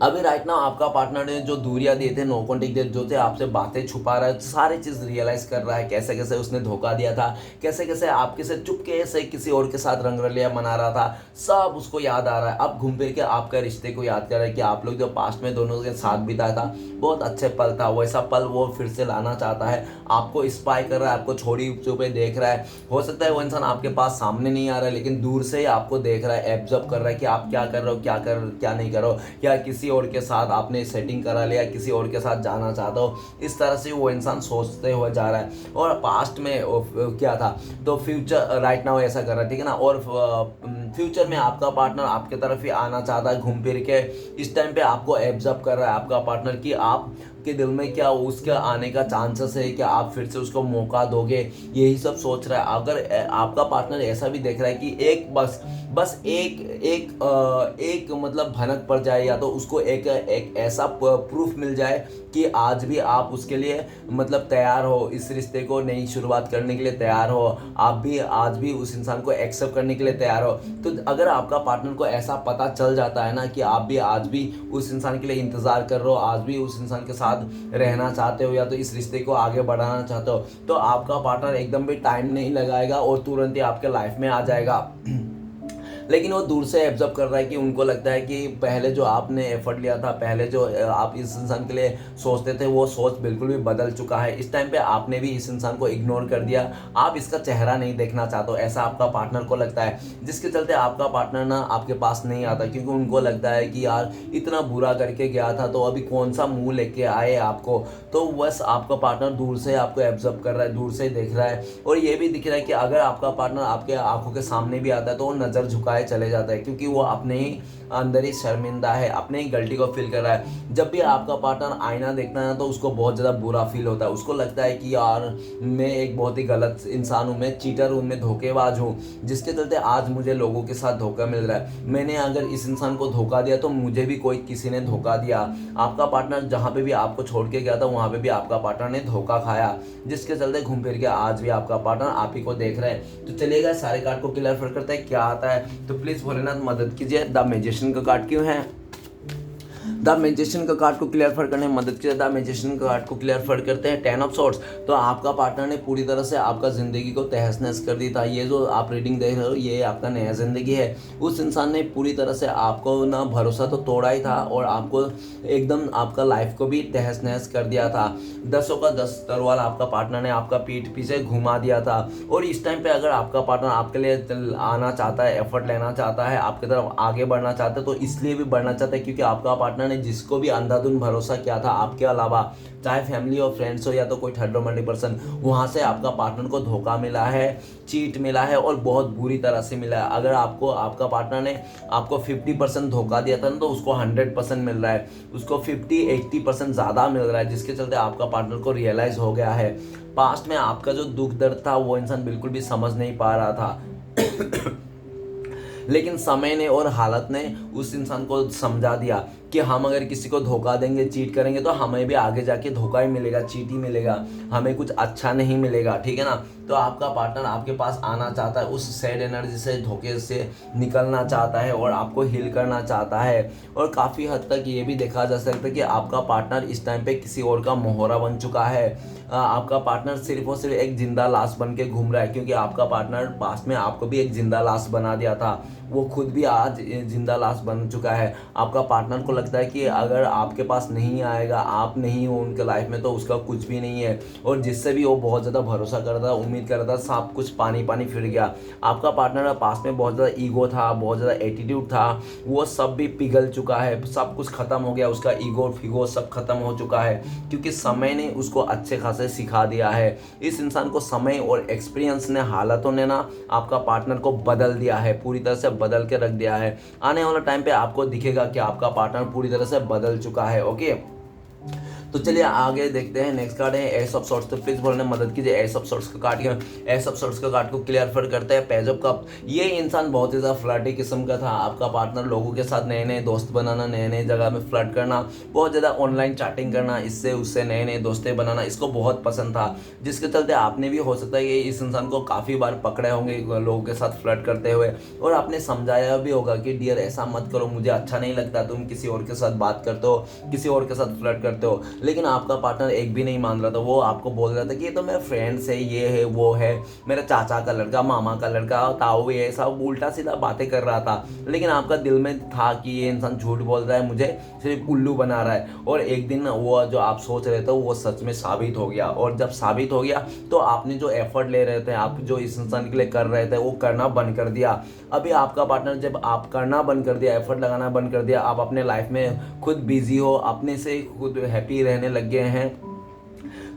अभी राइट नाउ आपका पार्टनर ने जो दूरियां दिए थे, नो कॉन्टेक्ट जो थे, आपसे बातें छुपा रहा है, सारी चीज़ रियलाइज कर रहा है कैसे कैसे उसने धोखा दिया था, कैसे कैसे आपके से चुपके से किसी और के साथ रंगरलिया मना रहा था, सब उसको याद आ रहा है। अब घूम फिर के आपका रिश्ते को याद कर रहा है कि आप लोग जो पास्ट में दोनों के साथ बिताया था बहुत अच्छे पल था, वैसा पल वो फिर से लाना चाहता है। आपको स्पाई कर रहा है, आपको छोड़ी छुपे देख रहा है। हो सकता है वो इंसान आपके पास सामने नहीं आ रहा है, लेकिन दूर से ही आपको देख रहा है, एब्जॉर्ब कर रहा है कि आप क्या कर रहे हो, क्या नहीं कर रहे हो, या किसी और के साथ आपने सेटिंग करा लिया, किसी और के साथ जाना चाहते हो। इस तरह से वो इंसान सोचते हुए जा रहा है। और पास्ट में क्या था, तो फ्यूचर राइट नाउ ऐसा कर रहा है, ठीक है ना। और फ्यूचर में आपका पार्टनर आपके तरफ ही आना चाहता है घूम फिर के। इस टाइम पे आपको एब्जॉर्ब कर रहा है आपका पार्टनर कि आप के दिल में क्या उसके आने का चांसेस है, कि आप फिर से उसको मौका दोगे, यही सब सोच रहा है। अगर आपका पार्टनर ऐसा भी देख रहा है कि एक बस एक मतलब भनक पड़ जाए, या तो उसको एक ऐसा प्रूफ मिल जाए कि आज भी आप उसके लिए मतलब तैयार हो, इस रिश्ते को नई शुरुआत करने के लिए तैयार हो, आप भी आज भी उस इंसान को एक्सेप्ट करने के लिए तैयार हो। तो अगर आपका पार्टनर को ऐसा पता चल जाता है ना कि आप भी आज भी उस इंसान के लिए इंतजार कर रहे हो, आज भी उस इंसान के साथ रहना चाहते हो, या तो इस रिश्ते को आगे बढ़ाना चाहते हो, तो आपका पार्टनर एकदम भी टाइम नहीं लगाएगा और तुरंत ही आपके लाइफ में आ जाएगा। लेकिन वो दूर से एब्जॉर्ब कर रहा है कि उनको लगता है कि पहले जो आपने एफर्ट लिया था, पहले जो आप इस इंसान के लिए सोचते थे, वो सोच बिल्कुल भी बदल चुका है। इस टाइम पे आपने भी इस इंसान को इग्नोर कर दिया, आप इसका चेहरा नहीं देखना चाहते हो, ऐसा आपका पार्टनर को लगता है। जिसके चलते आपका पार्टनर ना आपके पास नहीं आता, क्योंकि उनको लगता है कि यार इतना बुरा करके गया था तो अभी कौन सा मुंह लेके आए आपको। तो बस आपका पार्टनर दूर से आपको एब्जॉर्ब कर रहा है, दूर से देख रहा है। और ये भी दिख रहा है कि अगर आपका पार्टनर आपके आंखों के सामने भी आता है तो वो नज़र झुकाए चले जाता है, क्योंकि वो अपने ही अंदर ही शर्मिंदा है, अपने ही गलती को फील कर रहा है। जब भी आपका पार्टनर आईना देखता है ना, तो उसको बहुत ज़्यादा बुरा फील होता है। उसको लगता है कि यार मैं एक बहुत ही गलत इंसान हूँ, मैं चीटर हूँ, मैं धोखेबाज हूँ, जिसके चलते आज मुझे लोगों के साथ धोखा मिल रहा है। मैंने अगर इस इंसान को धोखा दिया तो मुझे भी कोई किसी ने धोखा दिया। आपका पार्टनर जहाँ पे भी आपको छोड़ के गया था वहाँ पे भी आपका पार्टनर ने धोखा खाया, जिसके चलते घूम फिर के आज भी आपका पार्टनर आप ही को देख रहे हैं। तो चलिएगा सारे कार्ड को क्लियर करते हैं क्या आता है। तो प्लीज़ भोलेनाथ मदद कीजिए। द मैजिशियन का कार्ड क्यों है? द मैजिशियन का कार्ड को क्लियर करने में मदद कीजिए। द मैजिशियन का कार्ड को क्लियर करते हैं 10 ऑफ सॉर्ड्स। तो आपका पार्टनर ने पूरी तरह से आपका ज़िंदगी को तहस नहस कर दी था। ये जो आप रीडिंग देख रहे हो ये आपका नया ज़िंदगी है। उस इंसान ने पूरी तरह से आपको ना भरोसा तो तोड़ा ही था, और आपको एकदम आपका लाइफ को भी तहस नहस कर दिया था। 10 का 10 तलवार आपका पार्टनर ने आपका पीठ पीछे घुमा दिया था। और इस टाइम पे अगर आपका पार्टनर आपके लिए आना चाहता है, एफर्ट लेना चाहता है, आपकी तरफ आगे बढ़ना चाहता है, तो इसलिए भी बढ़ना चाहता है क्योंकि आपका पार्टनर ने जिसको भी अंधाधुन भरोसा किया था आपके अलावा, चाहे फैमिली और फ्रेंड्स हो या तो कोई थर्ड रोमांटिक पर्सन, वहाँ से आपका पार्टनर को धोखा मिला है, चीट मिला है, और बहुत बुरी तरह से मिला है। अगर आपको आपका पार्टनर ने आपको 50% धोखा दिया था ना, तो उसको 100% मिल रहा है, उसको 50-80% ज़्यादा मिल रहा है, जिसके चलते आपका पार्टनर को रियलाइज़ हो गया है। पास्ट में आपका जो दुख दर्द था वो इंसान बिल्कुल भी समझ नहीं पा रहा था लेकिन समय ने और हालत ने उस इंसान को समझा दिया कि हम अगर किसी को धोखा देंगे, चीट करेंगे, तो हमें भी आगे जाके धोखा ही मिलेगा, चीट ही मिलेगा, हमें कुछ अच्छा नहीं मिलेगा, ठीक है ना। तो आपका पार्टनर आपके पास आना चाहता है, उस सैड एनर्जी से, धोखे से निकलना चाहता है और आपको हील करना चाहता है। और काफ़ी हद तक ये भी देखा जा सकता है कि आपका पार्टनर इस टाइम पे किसी और का मोहरा बन चुका है। आपका पार्टनर सिर्फ और सिर्फ एक जिंदा लाश बन के घूम रहा है, क्योंकि आपका पार्टनर पास्ट में आपको भी एक जिंदा लाश बना दिया था, वो खुद भी आज जिंदा लाश बन चुका है। आपका पार्टनर को लगता है कि अगर आपके पास नहीं आएगा, आप नहीं हो उनके लाइफ में, तो उसका कुछ भी नहीं है। और जिससे भी वो बहुत ज़्यादा भरोसा करता, उम्मीद करता, सब कुछ पानी पानी फिर गया। आपका पार्टनर पास में बहुत ज़्यादा ईगो था, बहुत ज़्यादा एटीट्यूड था, वो सब भी पिघल चुका है, सब कुछ खत्म हो गया, उसका ईगो फिगो सब खत्म हो चुका है, क्योंकि समय ने उसको अच्छे खासे से सिखा दिया है। इस इंसान को समय और एक्सपीरियंस ने, हालातों ने ना आपका पार्टनर को बदल दिया है, पूरी तरह से बदल के रख दिया है। आने वाला टाइम पे आपको दिखेगा कि आपका पार्टनर पूरी तरह से बदल चुका है। ओके, तो चलिए आगे देखते हैं। नेक्स्ट कार्ड है एस ऑफ सॉर्ड्स। तो प्लीज बोलने मदद कीजिए, एस ऑफ सॉर्ड्स का कार्ड, एस ऑफ सॉर्ड्स का कार्ड को क्लियर करते हैं। पेज ऑफ कप, ये इंसान बहुत ही ज्यादा फ्लर्टी किस्म का था। आपका पार्टनर लोगों के साथ नए नए दोस्त बनाना, नए नए जगह में फ्लर्ट करना, बहुत ज्यादा ऑनलाइन चैटिंग करना, इससे उससे नए नए दोस्तें बनाना इसको बहुत पसंद था, जिसके चलते आपने भी हो सकता है कि इस इंसान को काफी बार पकड़े होंगे लोगों के साथ फ्लर्ट करते हुए, और आपने समझाया भी होगा कि डियर ऐसा मत करो, मुझे अच्छा नहीं लगता तुम किसी और के साथ बात करते हो, किसी और के साथ फ्लर्ट करते हो। लेकिन आपका पार्टनर एक भी नहीं मान रहा था। वो आपको बोल रहा था कि ये तो मेरे फ्रेंड्स है, ये है, वो है, मेरा चाचा का लड़का, मामा का लड़का, ताऊ, ये सब उल्टा सीधा बातें कर रहा था। लेकिन आपका दिल में था कि ये इंसान झूठ बोल रहा है, मुझे सिर्फ उल्लू बना रहा है। और एक दिन वो जो आप सोच रहे थे वो सच में साबित हो गया। और जब साबित हो गया तो आपने जो एफर्ट ले रहे थे, आप जो इस इंसान के लिए कर रहे थे, वो करना बंद कर दिया। अभी आपका पार्टनर, जब आप करना बंद कर दिया, एफर्ट लगाना बंद कर दिया, आप अपने लाइफ में खुद बिजी हो, अपने से खुद हैप्पी रहने लग गए हैं,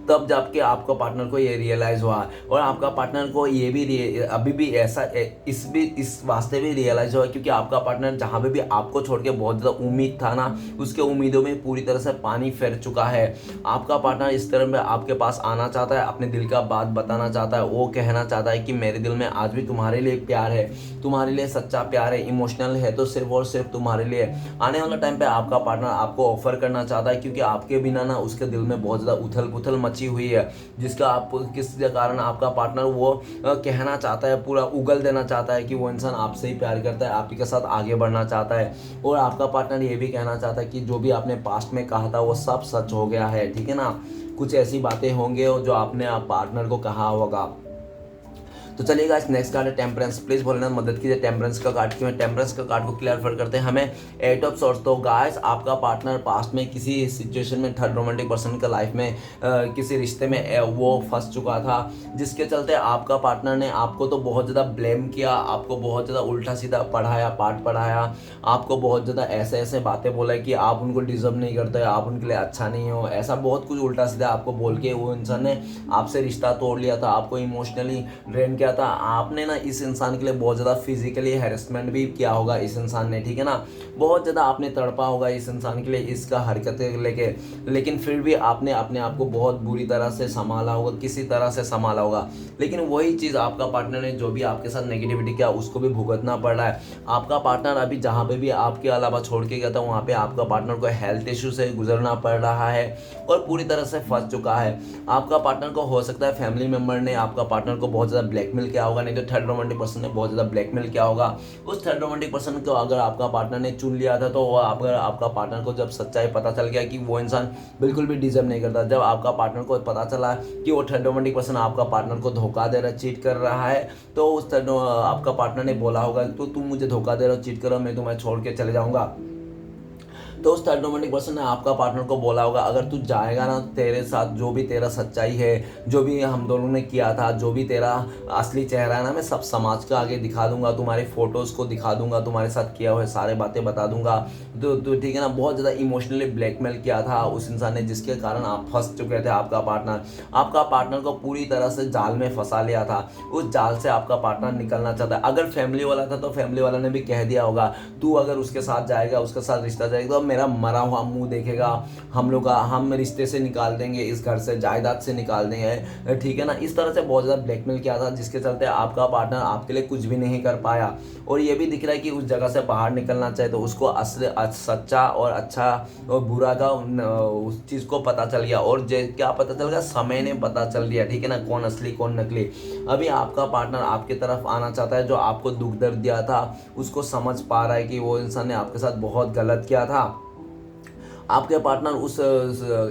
तब जाके आपका पार्टनर को ये रियलाइज हुआ। और आपका पार्टनर को ये भी अभी भी ऐसा इस वास्ते भी रियलाइज हुआ क्योंकि आपका पार्टनर जहाँ पे भी आपको छोड़ के बहुत ज़्यादा उम्मीद था ना, उसके उम्मीदों में पूरी तरह से पानी फेर चुका है। आपका पार्टनर इस तरह में आपके पास आना चाहता है, अपने दिल का बात बताना चाहता है, वो कहना चाहता है कि मेरे दिल में आज भी तुम्हारे लिए प्यार है, तुम्हारे लिए सच्चा प्यार है, इमोशनल है तो सिर्फ और सिर्फ तुम्हारे लिए। आने वाला टाइम पे आपका पार्टनर आपको ऑफर करना चाहता है क्योंकि आपके बिना ना उसके दिल में बहुत ज़्यादा उथल पुथल मची हुई है, जिसका आप किस कारण आपका पार्टनर वो कहना चाहता है, पूरा उगल देना चाहता है कि वो इंसान आपसे ही प्यार करता है, आप ही के साथ आगे बढ़ना चाहता है। और आपका पार्टनर ये भी कहना चाहता है कि जो भी आपने पास्ट में कहा था वो सब सच हो गया है, ठीक है ना। कुछ ऐसी बातें होंगे जो आपने आप पार्टनर को कहा होगा। तो चलिए गाइस, नेक्स्ट कार्ड है टेम्परेंस। प्लीज बोलना मदद कीजिए, टेम्परेंस का कार्ड क्यों है। टेम्परेंस का कार्ड को क्लियर करते हैं हमें एट ऑफ सॉर्ड्स। तो गाइस, आपका पार्टनर पास्ट में किसी सिचुएशन में, थर्ड रोमांटिक पर्सन का लाइफ में किसी रिश्ते में वो फंस चुका था, जिसके चलते आपका पार्टनर ने आपको तो बहुत ज़्यादा ब्लेम किया, आपको बहुत ज़्यादा उल्टा सीधा पढ़ाया, पाठ पढ़ाया, आपको बहुत ज़्यादा ऐसे ऐसे बातें बोला कि आप उनको डिजर्व नहीं करते, आप उनके लिए अच्छा नहीं हो, ऐसा बहुत कुछ उल्टा सीधा आपको बोल के वो इंसान ने आपसे रिश्ता तोड़ लिया था, आपको इमोशनली ड्रेन किया था। आपने ना इस इंसान के लिए बहुत ज़्यादा फिजिकली हैरेसमेंट भी किया होगा इस इंसान ने, ठीक है ना। बहुत ज़्यादा आपने तड़पा होगा इस इंसान के लिए, इसका हरकतें लेके, लेकिन फिर भी आपने अपने आप को बहुत बुरी तरह से संभाला होगा, किसी तरह से संभाला होगा। लेकिन वही चीज़ आपका पार्टनर ने जो भी आपके साथ नेगेटिविटी किया उसको भी भुगतना पड़ रहा है। आपका पार्टनर अभी जहाँ पे भी आपके अलावा छोड़ के गया था वहाँ पे आपका पार्टनर को हेल्थ इशू से गुजरना पड़ रहा है और पूरी तरह से फंस चुका है। आपका पार्टनर को हो सकता है फैमिली मेम्बर ने आपका पार्टनर को बहुत ज़्यादा ब्लैकमेल किया होगा, नहीं तो थर्ड रोमांटिक पर्सन ने बहुत ज़्यादा ब्लैकमेल किया होगा। उस थर्ड रोमांटिक पर्सन को अगर आपका पार्टनर ने चुन लिया था तो अगर आपका पार्टनर को जब सच्चाई पता चल गया कि वो इंसान बिल्कुल भी डिजर्व नहीं करता, जब आपका पार्टनर को पता चला कि वो थर्ड रोमांटिक पर्सन आपका पार्टनर को धोखा दे रहा है, चीट कर रहा है, तो उस आपका पार्टनर ने बोला होगा तो तुम मुझे धोखा दे रहे हो, चीट करो, मैं तुम्हें छोड़ के चले जाऊंगा। तो उस थर्ड रोमांटिक पर्सन ने आपका पार्टनर को बोला होगा अगर तू जाएगा ना, तेरे साथ जो भी तेरा सच्चाई है, जो भी हम दोनों ने किया था, जो भी तेरा असली चेहरा है ना, मैं सब समाज का आगे दिखा दूंगा, तुम्हारे फोटोज़ को दिखा दूंगा, तुम्हारे साथ किया हुए सारे बातें बता दूंगा। तो ठीक है ना, बहुत ज़्यादा इमोशनली ब्लैकमेल किया था उस इंसान ने, जिसके कारण आप फंस चुके थे। आपका पार्टनर को पूरी तरह से जाल में फंसा लिया था। उस जाल से आपका पार्टनर निकलना चाहता है। अगर फैमिली वाला था तो फैमिली वाला ने भी कह दिया होगा तू अगर उसके साथ जाएगा, उसके साथ रिश्ता जाएगा तो मेरा मरा हुआ मुंह देखेगा, हम रिश्ते से निकाल देंगे, इस घर से, जायदाद से निकाल देंगे, ठीक है ना। इस तरह से बहुत ज़्यादा ब्लैकमेल किया था, जिसके चलते आपका पार्टनर आपके लिए कुछ भी नहीं कर पाया। और ये भी दिख रहा है कि उस जगह से बाहर निकलना चाहे तो उसको सच्चा और अच्छा और बुरा का उस चीज़ को पता चल गया। और क्या पता चल गया, समय ने पता चल दिया, ठीक है ना, कौन असली कौन नकली। अभी आपका पार्टनर आपकी तरफ आना चाहता है, जो आपको दुख दर्द दिया था उसको समझ पा रहा है कि वो इंसान ने आपके साथ बहुत गलत किया था। आपके पार्टनर उस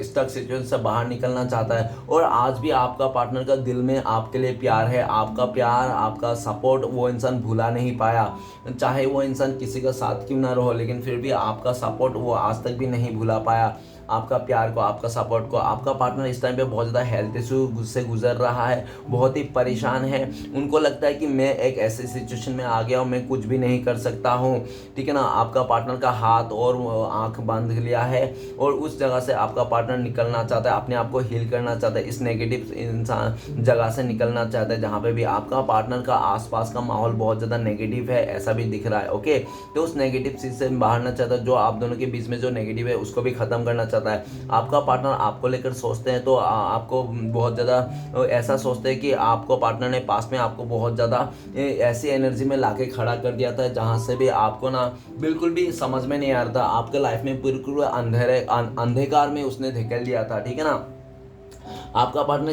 स्टक सिचुएशन से बाहर निकलना चाहता है। और आज भी आपका पार्टनर का दिल में आपके लिए प्यार है, आपका प्यार, आपका सपोर्ट वो इंसान भुला नहीं पाया। चाहे वो इंसान किसी का साथ क्यों ना रहो, लेकिन फिर भी आपका सपोर्ट वो आज तक भी नहीं भुला पाया। आपका प्यार को, आपका सपोर्ट को। आपका पार्टनर इस टाइम पे बहुत ज़्यादा हेल्थ इशू से गुजर रहा है, बहुत ही परेशान है। उनको लगता है कि मैं एक ऐसी सिचुएशन में आ गया हूँ, मैं कुछ भी नहीं कर सकता हूँ, ठीक है ना। आपका पार्टनर का हाथ और आंख बांध लिया है और उस जगह से आपका पार्टनर निकलना चाहता है, अपने आप को हील करना चाहता है, इस नेगेटिव इंसान जगह से निकलना चाहता है जहाँ पे भी आपका पार्टनर का आसपास का माहौल बहुत ज़्यादा नेगेटिव है, ऐसा भी दिख रहा है। ओके, तो उस नेगेटिव चीज़ से बाहरना चाहता है, जो आप दोनों के बीच में जो नेगेटिव है उसको भी ख़त्म करना चाहता है। आपका पार्टनर आपको लेकर सोचते हैं तो आपको बहुत ज़्यादा ऐसा सोचते हैं कि आपको पार्टनर ने पास में आपको बहुत ज़्यादा ऐसी एनर्जी में लाके खड़ा कर दिया था जहाँ से भी आपको ना बिल्कुल भी समझ में नहीं आ रहा था, आपके लाइफ में बिल्कुल अंधकार में उसने धकेल दिया था, ठीक है ना। आपका पार्टनर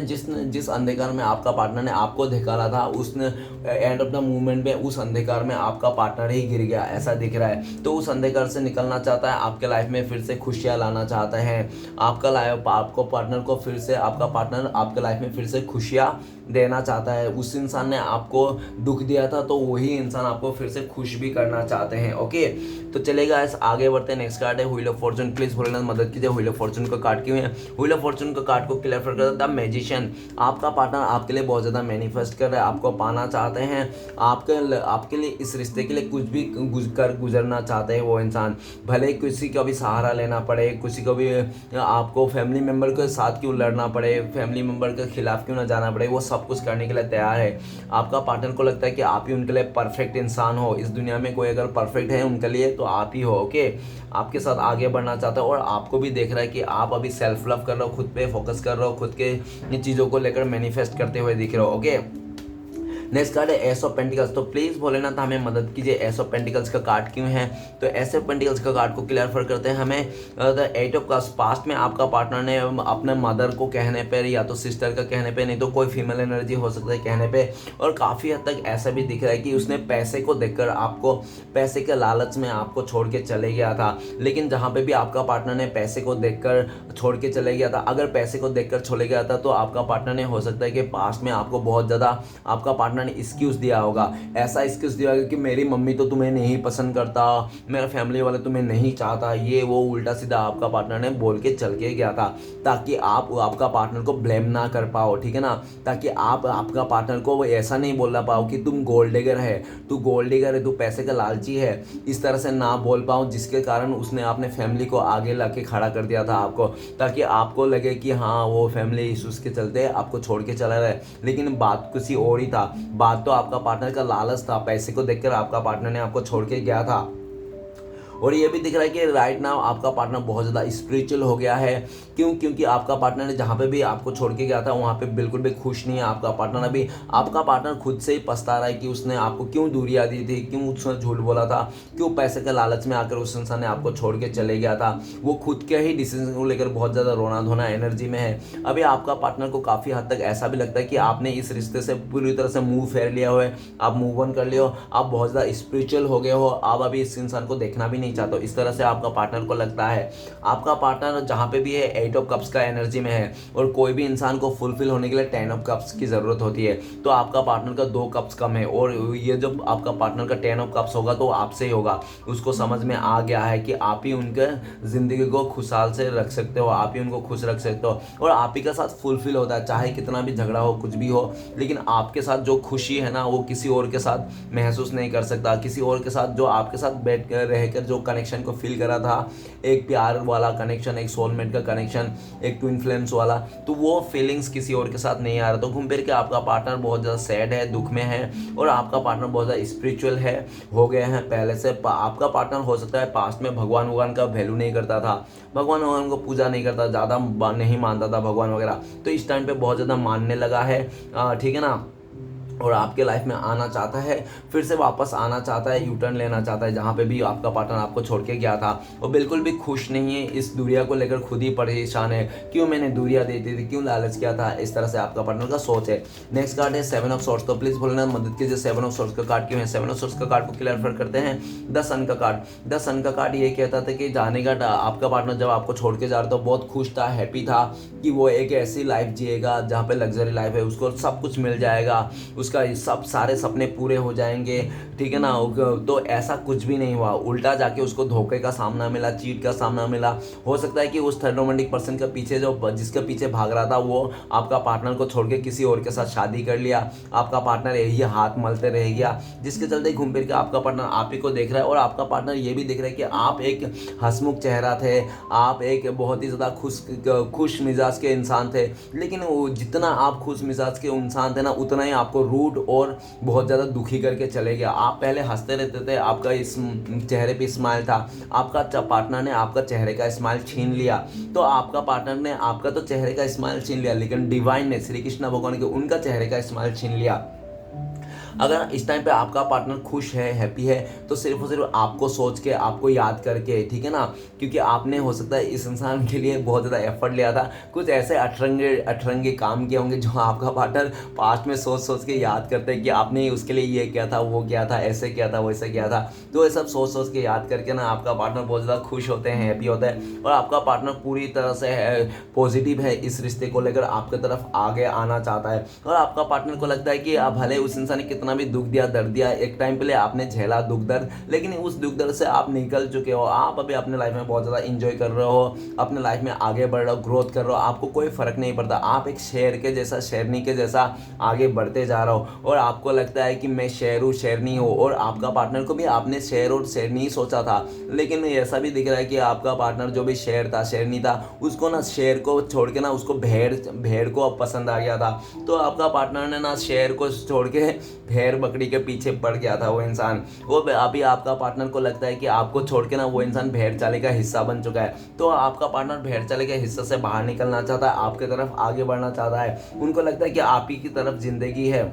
जिस अंधकार में आपका पार्टनर ने आपको धकेला था, उसने एंड ऑफ द मूवमेंट में उस अंधकार में आपका पार्टनर ही गिर गया, ऐसा दिख रहा है। तो उस अंधकार से निकलना चाहता है, आपके लाइफ में फिर से खुशियाँ लाना चाहते हैं। आपको पार्टनर को फिर से, आपका पार्टनर आपके लाइफ में फिर से खुशियाँ देना चाहता है। उस इंसान ने आपको दुख दिया था तो वही इंसान आपको फिर से खुश भी करना चाहते हैं। ओके, तो चलेगा इस आगे बढ़ते हैं। नेक्स्ट कार्ड है wheel of Fortune. Please Bholenath मदद कीजिए, व्हील ऑफ फॉर्चून का कार्ड क्यों है। व्हील ऑफ फॉर्चून का कार्ड को क्लियर कर द मैजिशियन। आपका पार्टनर आपके लिए बहुत ज़्यादा मैनिफेस्ट कर रहा है, आपको पाना चाहते हैं, आपके लिए इस रिश्ते के लिए कुछ भी गुजरना चाहते हैं वो इंसान। भले किसी का भी सहारा लेना पड़े, किसी को भी आपको फैमिली मेम्बर के साथ क्यों लड़ना पड़े, फैमिली मेम्बर के खिलाफ क्यों ना जाना पड़े, वो सब कुछ करने के लिए तैयार है। आपका पार्टनर को लगता है कि आप ही उनके लिए परफेक्ट इंसान हो। इस दुनिया में कोई अगर परफेक्ट है उनके लिए तो आप ही हो। ओके, आपके साथ आगे बढ़ना चाहता है और आपको भी देख रहा है कि आप अभी सेल्फ लव कर रहे हो, खुद पे फोकस कर रहे हो, खुद के चीज़ों को लेकर मैनिफेस्ट करते हुए दिख रहे हो। ओके, नेक्स्ट कार्ड है एस ऑफ पेंटिकल्स। तो प्लीज भोलेनाथ हमें मदद कीजिए, एस ऑफ पेंटिकल्स का कार्ड क्यों है। तो एस ऑफ पेंटिकल्स का कार्ड को क्लियर करते हैं हमें the eight of cups. Past में आपका पार्टनर ने अपने मदर को कहने पर या तो सिस्टर का कहने पे, नहीं तो कोई फीमेल एनर्जी हो सकता है कहने पे, और काफ़ी हद तक ऐसा भी दिख रहा है कि उसने पैसे को देखकर आपको, पैसे के लालच में आपको छोड़ के चले गया था। लेकिन जहाँ पे भी आपका पार्टनर ने पैसे को देखकर छोड़ के चले गया था, अगर पैसे को देखकर छोड़े गया था तो आपका पार्टनर ने हो सकता है कि पास्ट में आपको बहुत ज़्यादा आपका पार्टनर ने एक्सक्यूज दिया होगा। ऐसा एक्सक्यूज दिया होगा कि मेरी मम्मी तो तुम्हें नहीं पसंद करता, मेरा फैमिली वाले तुम्हें नहीं चाहता, ये वो उल्टा सीधा आपका पार्टनर ने बोल के चल के गया था, ताकि आप आपका पार्टनर को ब्लेम ना कर पाओ, ठीक है ना। ताकि आप आपका पार्टनर को वो ऐसा नहीं बोलना पाओ कि तुम गोल्ड डिगर है, तू गोल्ड डिगर है, तू पैसे का लालची है, इस तरह से ना बोल पाओ, जिसके कारण उसने अपने फैमिली को आगे लाके खड़ा कर दिया था आपको, ताकि आपको लगे कि हाँ वो फैमिली इश्यूज के चलते आपको छोड़ के चला रहा है। लेकिन बात किसी और ही था, बात तो आपका पार्टनर का लालच था, पैसे को देखकर आपका पार्टनर ने आपको छोड़ के गया था। और ये भी दिख रहा है कि राइट नाउ आपका पार्टनर बहुत ज़्यादा स्पिरिचुअल हो गया है। क्योंकि आपका पार्टनर ने जहाँ पे भी आपको छोड़ के गया था वहाँ पे बिल्कुल भी खुश नहीं है आपका पार्टनर। अभी आपका पार्टनर खुद से ही पछता रहा है कि उसने आपको क्यों दूरियाँ दी थी, क्यों उसने झूठ बोला था, क्यों पैसे के लालच में आकर उस इंसान ने आपको छोड़ के चले गया था। वो खुद के ही डिसीजन को लेकर बहुत ज़्यादा रोना धोना एनर्जी में है। अभी आपका पार्टनर को काफ़ी हद तक ऐसा भी लगता है कि आपने इस रिश्ते से पूरी तरह से मुँह फेर लिया हो, आप मूव ऑन कर लियो, आप बहुत ज़्यादा स्पिरिचुअल हो गए हो, आप अभी इस इंसान को देखना भी नहीं चाहते हो, इस तरह से आपका पार्टनर को लगता है। आपका पार्टनर जहाँ पे भी है एट ऑफ कप्स का एनर्जी में है, और कोई भी इंसान को फुलफिल होने के लिए 10 ऑफ कप्स की ज़रूरत होती है। तो आपका पार्टनर का 2 कप्स कम है, और ये जब आपका पार्टनर का 10 ऑफ कप्स होगा तो आपसे ही होगा। उसको समझ में आ गया है कि आप ही उनके ज़िंदगी को खुशहाल से रख सकते हो, आप ही उनको खुश रख सकते हो, और आप ही के साथ फुलफिल होता है, चाहे कितना भी झगड़ा हो, कुछ भी हो, लेकिन आपके साथ जो खुशी है ना वो किसी और के साथ महसूस नहीं कर सकता। किसी और के साथ जो आपके साथ बैठ कर रहकर जो कनेक्शन को फील करा था, एक प्यार वाला कनेक्शन, एक सोलमेट का कनेक्शन, एक ट्विन फ्लेम्स वाला, तो वो फीलिंग्स किसी और के साथ नहीं आ रहा। तो घूम फिर के आपका पार्टनर बहुत ज़्यादा सैड है, दुख में है, और आपका पार्टनर बहुत ज़्यादा स्पिरिचुअल है, हो गए हैं पहले से। आपका पार्टनर हो सकता है पास्ट में भगवान का वैल्यू नहीं करता था, भगवान को पूजा नहीं करता, ज़्यादा नहीं मानता था भगवान वगैरह, तो इस टाइम पे बहुत ज़्यादा मानने लगा है, ठीक है ना। और आपके लाइफ में आना चाहता है, फिर से वापस आना चाहता है, यू टर्न लेना चाहता है जहाँ पे भी आपका पार्टनर आपको छोड़ के गया था। वो बिल्कुल भी खुश नहीं है, इस दूरिया को लेकर खुद ही परेशान है, क्यों मैंने दूरिया दी थी, क्यों लालच किया था, इस तरह से आपका पार्टनर का सोच है। नेक्स्ट कार्ड है 7 ऑफ सोर्ट्स। तो प्लीज़ भोलेनाथ मदद कीजिए, 7 ऑफ सोर्ट्स का कार्ड क्यों है। 7 ऑफ सोर्ट्स का कार्ड को क्लियर करते हैं द सन का कार्ड। द सन का कार्ड ये कहता था कि जाने का आपका पार्टनर जब आपको छोड़ के जा रहा था बहुत खुश था, हैप्पी था कि वो एक ऐसी लाइफ जिएगा जहाँ पे लग्जरी लाइफ है, उसको सब कुछ मिल जाएगा, उसका सब सारे सपने पूरे हो जाएंगे, ठीक है ना। तो ऐसा कुछ भी नहीं हुआ, उल्टा जाके उसको धोखे का सामना मिला, चीट का सामना मिला। हो सकता है कि उस थर्ड रोमांटिक पर्सन के पीछे जो जिसके पीछे भाग रहा था वो आपका पार्टनर को छोड़ के किसी और के साथ शादी कर लिया, आपका पार्टनर यही हाथ मलते रह गया, जिसके चलते घूम फिर के आपका पार्टनर आप ही को देख रहा है। और आपका पार्टनर ये भी देख रहा है कि आप एक हंसमुख चेहरा थे, आप एक बहुत ही ज़्यादा खुश मिजाज के इंसान थे, लेकिन जितना आप खुश मिजाज के इंसान थे ना, उतना ही आपको रूड और बहुत ज़्यादा दुखी करके चले गया। आप पहले हंसते रहते थे, आपका इस चेहरे पे स्माइल था, आपका पार्टनर ने आपका चेहरे का स्माइल छीन लिया। तो आपका पार्टनर ने आपका तो चेहरे का स्माइल छीन लिया, लेकिन डिवाइन ने, श्री कृष्ण भगवान के, उनका चेहरे का स्माइल छीन लिया। अगर इस टाइम पे आपका पार्टनर खुश है, हैप्पी है, तो सिर्फ और सिर्फ आपको सोच के, आपको याद करके, ठीक है ना, क्योंकि आपने हो सकता है इस इंसान के लिए बहुत ज़्यादा एफर्ट लिया था, कुछ ऐसे अठरंगे काम किए होंगे जो आपका पार्टनर पास्ट में सोच सोच के याद करते हैं कि आपने उसके लिए ये किया था, वो किया था, ऐसे किया था, वैसे किया था। तो ये सब सोच सोच के याद करके ना आपका पार्टनर बहुत ज़्यादा खुश होते हैं, हैप्पी होता है, और आपका पार्टनर पूरी तरह से पॉजिटिव है, इस रिश्ते को लेकर आपकी तरफ आगे आना चाहता है। और आपका पार्टनर को लगता है कि आप भले उस इंसान ने कितना भी दुख दिया, दर्द दिया, एक टाइम पहले आपने झेला दुख दर्द, लेकिन उस दुख दर्द से आप निकल चुके हो, आप अभी अपने लाइफ में बहुत ज़्यादा इंजॉय कर रहे हो, अपने लाइफ में आगे बढ़ रहे हो, ग्रोथ कर रहे हो, आपको कोई फर्क नहीं पड़ता, आप एक शेर के जैसा, शेरनी के जैसा आगे बढ़ते जा रहे हो। और आपको लगता है कि मैं शेर हूँ, शेरनी हूँ, और आपका पार्टनर को भी आपने शेर और शेरनी ही सोचा था, लेकिन ऐसा भी दिख रहा है कि आपका पार्टनर जो भी शेर था, शेरनी था, उसको ना शेर को छोड़ के ना उसको भेड़ को अब पसंद आ गया था। तो आपका पार्टनर ने ना शेर को छोड़ के भेड़ बकरी के पीछे पड़ गया था वो इंसान। वो अभी आपका पार्टनर को लगता है कि आपको छोड़ के ना वो इंसान भेड़ चाले का हिस्सा बन चुका है। तो आपका पार्टनर भेड़ चाले के हिस्से से बाहर निकलना चाहता है, आपकी तरफ आगे बढ़ना चाहता है। उनको लगता है कि आप ही की तरफ जिंदगी है,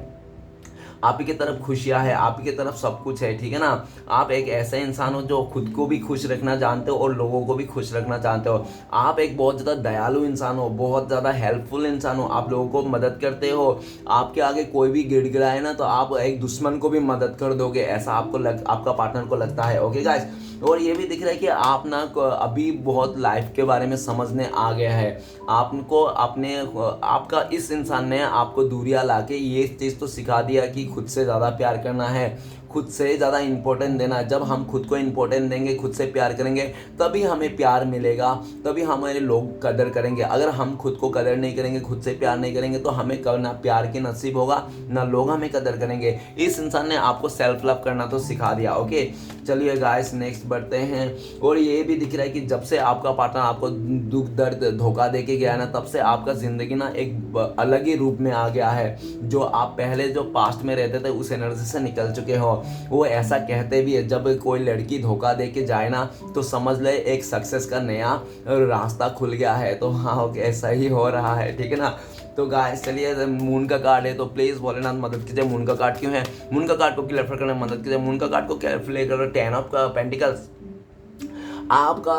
आप ही की तरफ खुशियाँ है, आप ही की तरफ सब कुछ है, ठीक है ना। आप एक ऐसे इंसान हो जो खुद को भी खुश रखना जानते हो और लोगों को भी खुश रखना चाहते हो। आप एक बहुत ज़्यादा दयालु इंसान हो, बहुत ज़्यादा हेल्पफुल इंसान हो, आप लोगों को मदद करते हो। आपके आगे कोई भी गिड़गिड़ाए ना तो आप एक दुश्मन को भी मदद कर दोगे, ऐसा आपका पार्टनर को लगता है। ओके गाइस, और ये भी दिख रहा है कि आप ना अभी बहुत लाइफ के बारे में समझने आ गया है। आपको आपका इस इंसान ने आपको दूरियां लाके ये चीज़ तो सिखा दिया कि खुद से ज़्यादा प्यार करना है, खुद से ज़्यादा इम्पोर्टेंट देना। जब हम खुद को इम्पोर्टेंट देंगे, खुद से प्यार करेंगे, तभी हमें प्यार मिलेगा, तभी हमारे लोग कदर करेंगे। अगर हम खुद को कदर नहीं करेंगे, खुद से प्यार नहीं करेंगे, तो हमें ना प्यार की नसीब होगा, ना लोग हमें कदर करेंगे। इस इंसान ने आपको सेल्फ लव करना तो सिखा दिया। ओके, चलिए गाइस नेक्स्ट बढ़ते हैं। और ये भी दिख रहा है कि जब से आपका पार्टनर आपको दुख दर्द धोखा दे के गया है ना, तब से आपका ज़िंदगी ना एक अलग ही रूप में आ गया है। जो आप पहले जो पास्ट में रहते थे उस एनर्जी से निकल चुके हो। वो ऐसा कहते भी है, जब कोई लड़की धोखा दे के जाए ना तो समझ ले एक सक्सेस का नया रास्ता खुल गया है। तो हाँ, ऐसा ही हो रहा है, ठीक है ना। तो गाइस चलिए, मून का कार्ड है तो प्लीज़ भोलेनाथ मदद कीजिए। मून का कार्ड क्यों है? मून का कार्ड को क्लियर करने में मदद कीजिए। मून का कार्ड को क्लियर करो, 10 ऑफ पेंटिकल्स। आपका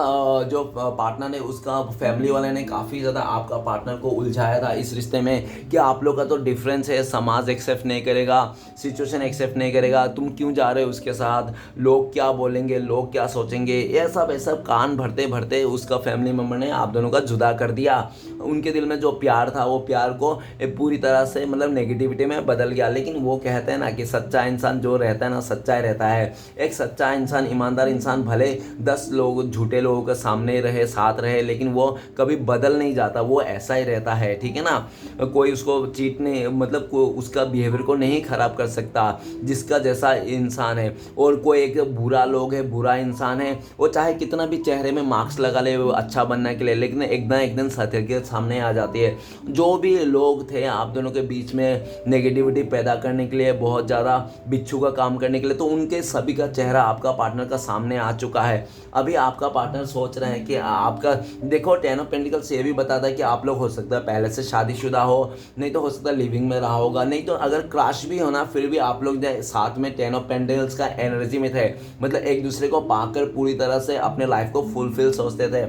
जो पार्टनर है उसका फैमिली वाले ने काफ़ी ज़्यादा आपका पार्टनर को उलझाया था इस रिश्ते में कि आप लोग का तो डिफरेंस है, समाज एक्सेप्ट नहीं करेगा, सिचुएशन एक्सेप्ट नहीं करेगा, तुम क्यों जा रहे हो उसके साथ, लोग क्या बोलेंगे, लोग क्या सोचेंगे, ये सब कान भरते भरते उसका फैमिली मेम्बर ने आप दोनों का जुदा कर दिया। उनके दिल में जो प्यार था वो प्यार को पूरी तरह से मतलब नेगेटिविटी में बदल गया। लेकिन वो कहते हैं ना कि सच्चा इंसान जो रहता है ना, सच्चा रहता है। एक सच्चा इंसान, ईमानदार इंसान भले 10 लोग झूठे लोगों के सामने रहे, साथ रहे, लेकिन वो कभी बदल नहीं जाता, वो ऐसा ही रहता है, ठीक है ना। कोई उसको चीट नहीं, मतलब उसका बिहेवियर को नहीं खराब कर सकता जिसका जैसा इंसान है। और कोई एक बुरा लोग है, बुरा इंसान है, वो चाहे कितना भी चेहरे में मार्क्स लगा ले वो अच्छा बनने के लिए, लेकिन एक दिन सत्य के सामने आ जाती है। जो भी लोग थे आप दोनों के बीच में नेगेटिविटी पैदा करने के लिए, बहुत ज़्यादा बिच्छू का काम करने के लिए, तो उनके सभी का चेहरा आपका पार्टनर का सामने आ चुका है। अभी आपका पार्टनर सोच रहे हैं कि आपका, देखो 10 ऑफ पेंटिकल्स ये भी बताता है कि आप लोग हो सकता है पहले से शादीशुदा हो, नहीं तो हो सकता है लिविंग में रहा होगा, नहीं तो अगर क्रश भी हो ना फिर भी आप लोग साथ में 10 ऑफ पेंटिकल्स का एनर्जी में थे, मतलब एक दूसरे को पाकर पूरी तरह से अपने लाइफ को फुलफिल सोचते थे।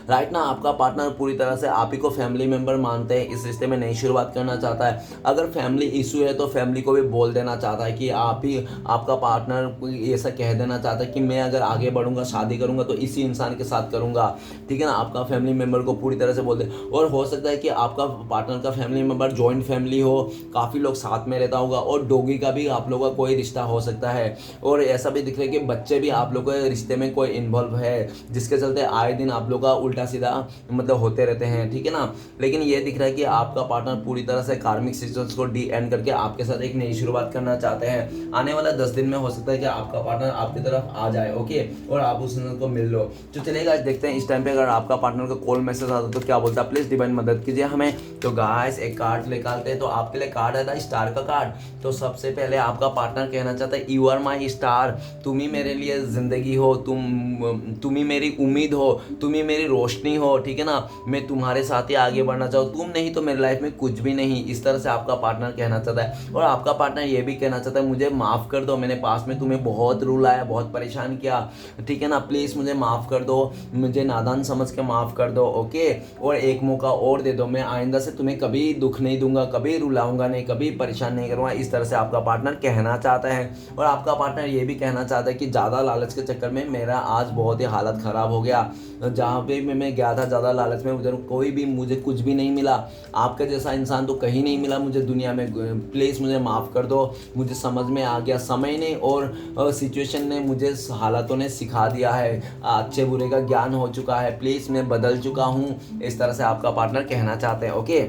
राइट ना, आपका पार्टनर पूरी तरह से आप ही को फैमिली मेंबर मानते हैं, इस रिश्ते में नई शुरुआत करना चाहता है। अगर फैमिली इशू है तो फैमिली को भी बोल देना चाहता है कि आप ही, आपका पार्टनर ऐसा कह देना चाहता है कि मैं अगर आगे बढ़ूंगा, शादी करूंगा तो इसी इंसान के साथ करूंगा, ठीक है ना। आपका फैमिली मेंबर को पूरी तरह से बोल दे। और हो सकता है कि आपका पार्टनर का फैमिली मेंबर जॉइंट फैमिली हो, काफ़ी लोग साथ में रहता होगा, और डॉगी का भी आप लोगों का कोई रिश्ता हो सकता है। और ऐसा भी दिख रहा है कि बच्चे भी आप लोगों के रिश्ते में कोई इन्वॉल्व है, जिसके चलते आए दिन आप लोग का उल्टा सीधा मतलब होते रहते हैं, ठीक है ना। लेकिन ये दिख रहा है कि आपका पार्टनर पूरी तरह से कार्मिक सिचुएशंस को डी एंड करके आपके साथ एक नई शुरुआत करना चाहते हैं। आने वाला 10 दिन में हो सकता है कि आपका पार्टनर आपकी तरफ आ जाए, ओके, और आप उस इंसान को मिल लो। तो चलिए गाइस देखते हैं इस टाइम पे अगर आपका पार्टनर का कॉल मैसेज आता तो क्या बोलता है। प्लीज डिवाइन मदद कीजिए हमें। तो गाइस एक कार्ड निकालते हैं, तो आपके लिए कार्ड है स्टार का कार्ड। तो सबसे पहले आपका पार्टनर कहना चाहता है यू आर माई स्टार, तुम ही मेरे लिए जिंदगी हो, तुम ही मेरी उम्मीद हो, तुम ही मेरी रोशनी हो, ठीक है ना। मैं तुम्हारे साथ ही आगे बढ़ना चाहूँ, तुम नहीं तो मेरी लाइफ में कुछ भी नहीं। इस तरह से आपका पार्टनर कहना चाहता है। और आपका पार्टनर ये भी कहना चाहता है मुझे माफ़ कर दो, मैंने पास में तुम्हें बहुत रुलाया, बहुत परेशान किया, ठीक है ना। प्लीज़ मुझे माफ़ कर दो, मुझे नादान समझ के माफ़ कर दो, ओके, और एक मौका और दे दो। मैं आइंदा से तुम्हें कभी दुख नहीं दूंगा, कभी रुलाऊंगा नहीं, कभी परेशान नहीं करूँगा। इस तरह से आपका पार्टनर कहना चाहता है। और आपका पार्टनर ये भी कहना चाहता है कि ज़्यादा लालच के चक्कर में मेरा आज बहुत ही हालत ख़राब हो गया। जहाँ पे भी मैं गया था ज़्यादा लालच में, उधर कोई भी मुझे कुछ भी नहीं मिला। आपका जैसा इंसान तो कहीं नहीं मिला मुझे दुनिया में। प्लीज़ मुझे माफ़ कर दो, मुझे समझ में आ गया, समय ने और सिचुएशन ने, मुझे हालातों ने सिखा दिया है, अच्छे बुरे का ज्ञान हो चुका है, प्लीज़ मैं बदल चुका हूँ। इस तरह से आपका पार्टनर कहना चाहते हैं, ओके।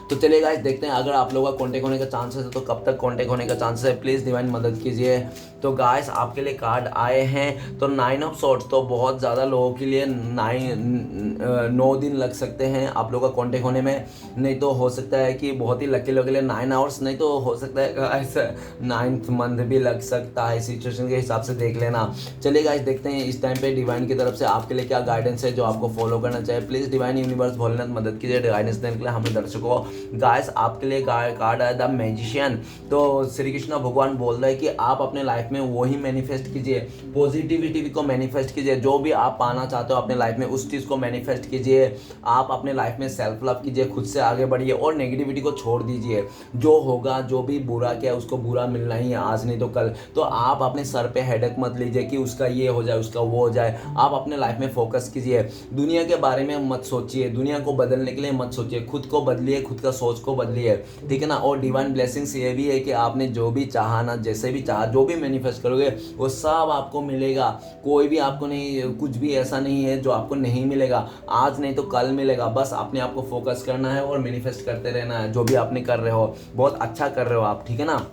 तो चलिए गाइस देखते हैं अगर आप लोगों का कॉन्टेक्ट होने का चांसेस है तो कब तक कॉन्टेक्ट होने का चांसेस है। प्लीज़ डिवाइन मदद कीजिए। तो गाइस आपके लिए कार्ड आए हैं, तो 9 ऑफ सॉर्ड्स, तो बहुत ज़्यादा लोगों के लिए 9 दिन लग सकते हैं आप लोगों का कॉन्टेक्ट होने में। नहीं तो हो सकता है कि बहुत ही लकी लोगों के लिए 9 आवर्स, नहीं तो हो सकता है गाइस 9th मंथ भी लग सकता है। सिचुएशन के हिसाब से देख लेना। चलिए गाइस देखते हैं इस टाइम पे डिवाइन की तरफ से आपके लिए क्या गाइडेंस है जो आपको फॉलो करना चाहिए। प्लीज़ डिवाइन यूनिवर्स भोलेनाथ मदद कीजिए गाइडेंस देने के लिए हमें दर्शकों। गाइस आपके लिए कार्ड है द मैजिशियन। तो श्री कृष्ण भगवान बोल रहे हैं कि आप अपने लाइफ में वही मैनिफेस्ट कीजिए, पॉजिटिविटी को मैनिफेस्ट कीजिए, जो भी आप पाना चाहते हो अपने लाइफ में उस चीज़ को मैनिफेस्ट कीजिए। आप अपने लाइफ में सेल्फ लव कीजिए, खुद से आगे बढ़िए और नेगेटिविटी को छोड़ दीजिए। जो होगा, जो भी बुरा किया उसको बुरा मिलना ही है, आज नहीं तो कल। तो आप अपने सर पे हेडेक मत लीजिए कि उसका ये हो जाए, उसका वो हो जाए। आप अपने लाइफ में फोकस कीजिए, दुनिया के बारे में मत सोचिए, दुनिया को बदलने के लिए मत सोचिए, खुद को बदलिए, खुद का सोच को बदलिए, ठीक है ना। और डिवाइन ब्लेसिंग्स ये भी है कि आपने जो भी चाहा ना, जैसे भी चाहा, जो भी मैनिफेस्ट करोगे वो सब आपको मिलेगा। कोई भी आपको नहीं, कुछ भी ऐसा नहीं है जो आपको नहीं मिलेगा, आज नहीं तो कल मिलेगा। बस अपने आप को फोकस करना है और मैनिफेस्ट करते रहना है। जो भी आपने कर रहे हो बहुत अच्छा कर रहे हो आप, ठीक है ना।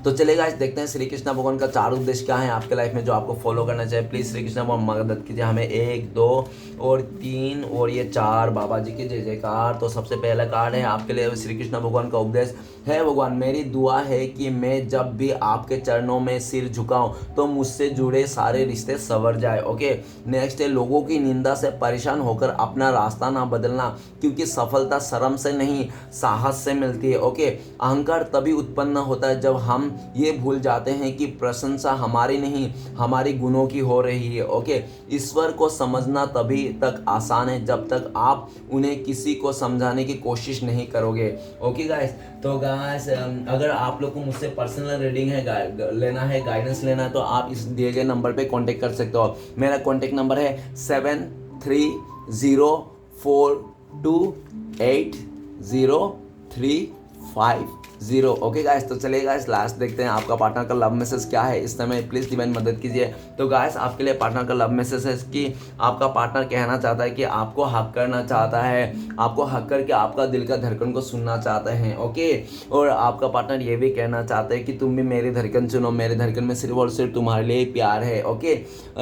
तो चलिए गाइस देखते हैं श्री कृष्ण भगवान का 4 उद्देश्य क्या है आपके लाइफ में जो आपको फॉलो करना चाहिए। प्लीज़ श्री कृष्ण भगवान मदद कीजिए हमें। 1 2 और 3 और ये 4, बाबा जी की जय जयकार। तो सबसे पहला कार्ड है आपके लिए श्री कृष्ण भगवान का उपदेश है। भगवान मेरी दुआ है कि मैं जब भी आपके चरणों में सिर झुकाऊं तो मुझसे जुड़े सारे रिश्ते संवर जाए, ओके। नेक्स्ट है लोगों की निंदा से परेशान होकर अपना रास्ता ना बदलना, क्योंकि सफलता शर्म से नहीं साहस से मिलती है, ओके। अहंकार तभी उत्पन्न होता है जब हम ये भूल जाते हैं कि प्रशंसा हमारी नहीं हमारी गुणों की हो रही है, ओके। ईश्वर को समझना तभी तक आसान है जब तक आप उन्हें किसी को समझाने की कोशिश नहीं करोगे, ओके गाइस। तो गाइस अगर आप लोग को मुझसे पर्सनल रीडिंग है लेना है, गाइडेंस लेना है, तो आप इस दिए गए नंबर पे कांटेक्ट कर सकते हो। मेरा कांटेक्ट नंबर है 7304280350, ओके गाइस। तो चलिए गाइस लास्ट देखते हैं आपका पार्टनर का लव मैसेज क्या है इस समय। प्लीज़ डिवाइन मदद कीजिए। तो गाइस आपके लिए पार्टनर का लव मैसेज है कि आपका पार्टनर कहना चाहता है कि आपको हक करना चाहता है, आपको हक करके आपका दिल का धड़कन को सुनना चाहते हैं, ओके। और आपका पार्टनर ये भी कहना चाहता है कि तुम भी मेरी धड़कन सुनो, मेरे धड़कन में सिर्फ और सिर्फ तुम्हारे लिए प्यार है, ओके।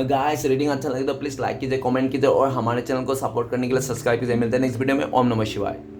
गाइस रीडिंग अच्छा लगे तो प्लीज़ लाइक कीजिए, कमेंट कीजिए और हमारे चैनल को सपोर्ट करने के लिए सब्सक्राइब कीजिए। मिलते हैं नेक्स्ट वीडियो में। ओम नमः शिवाय।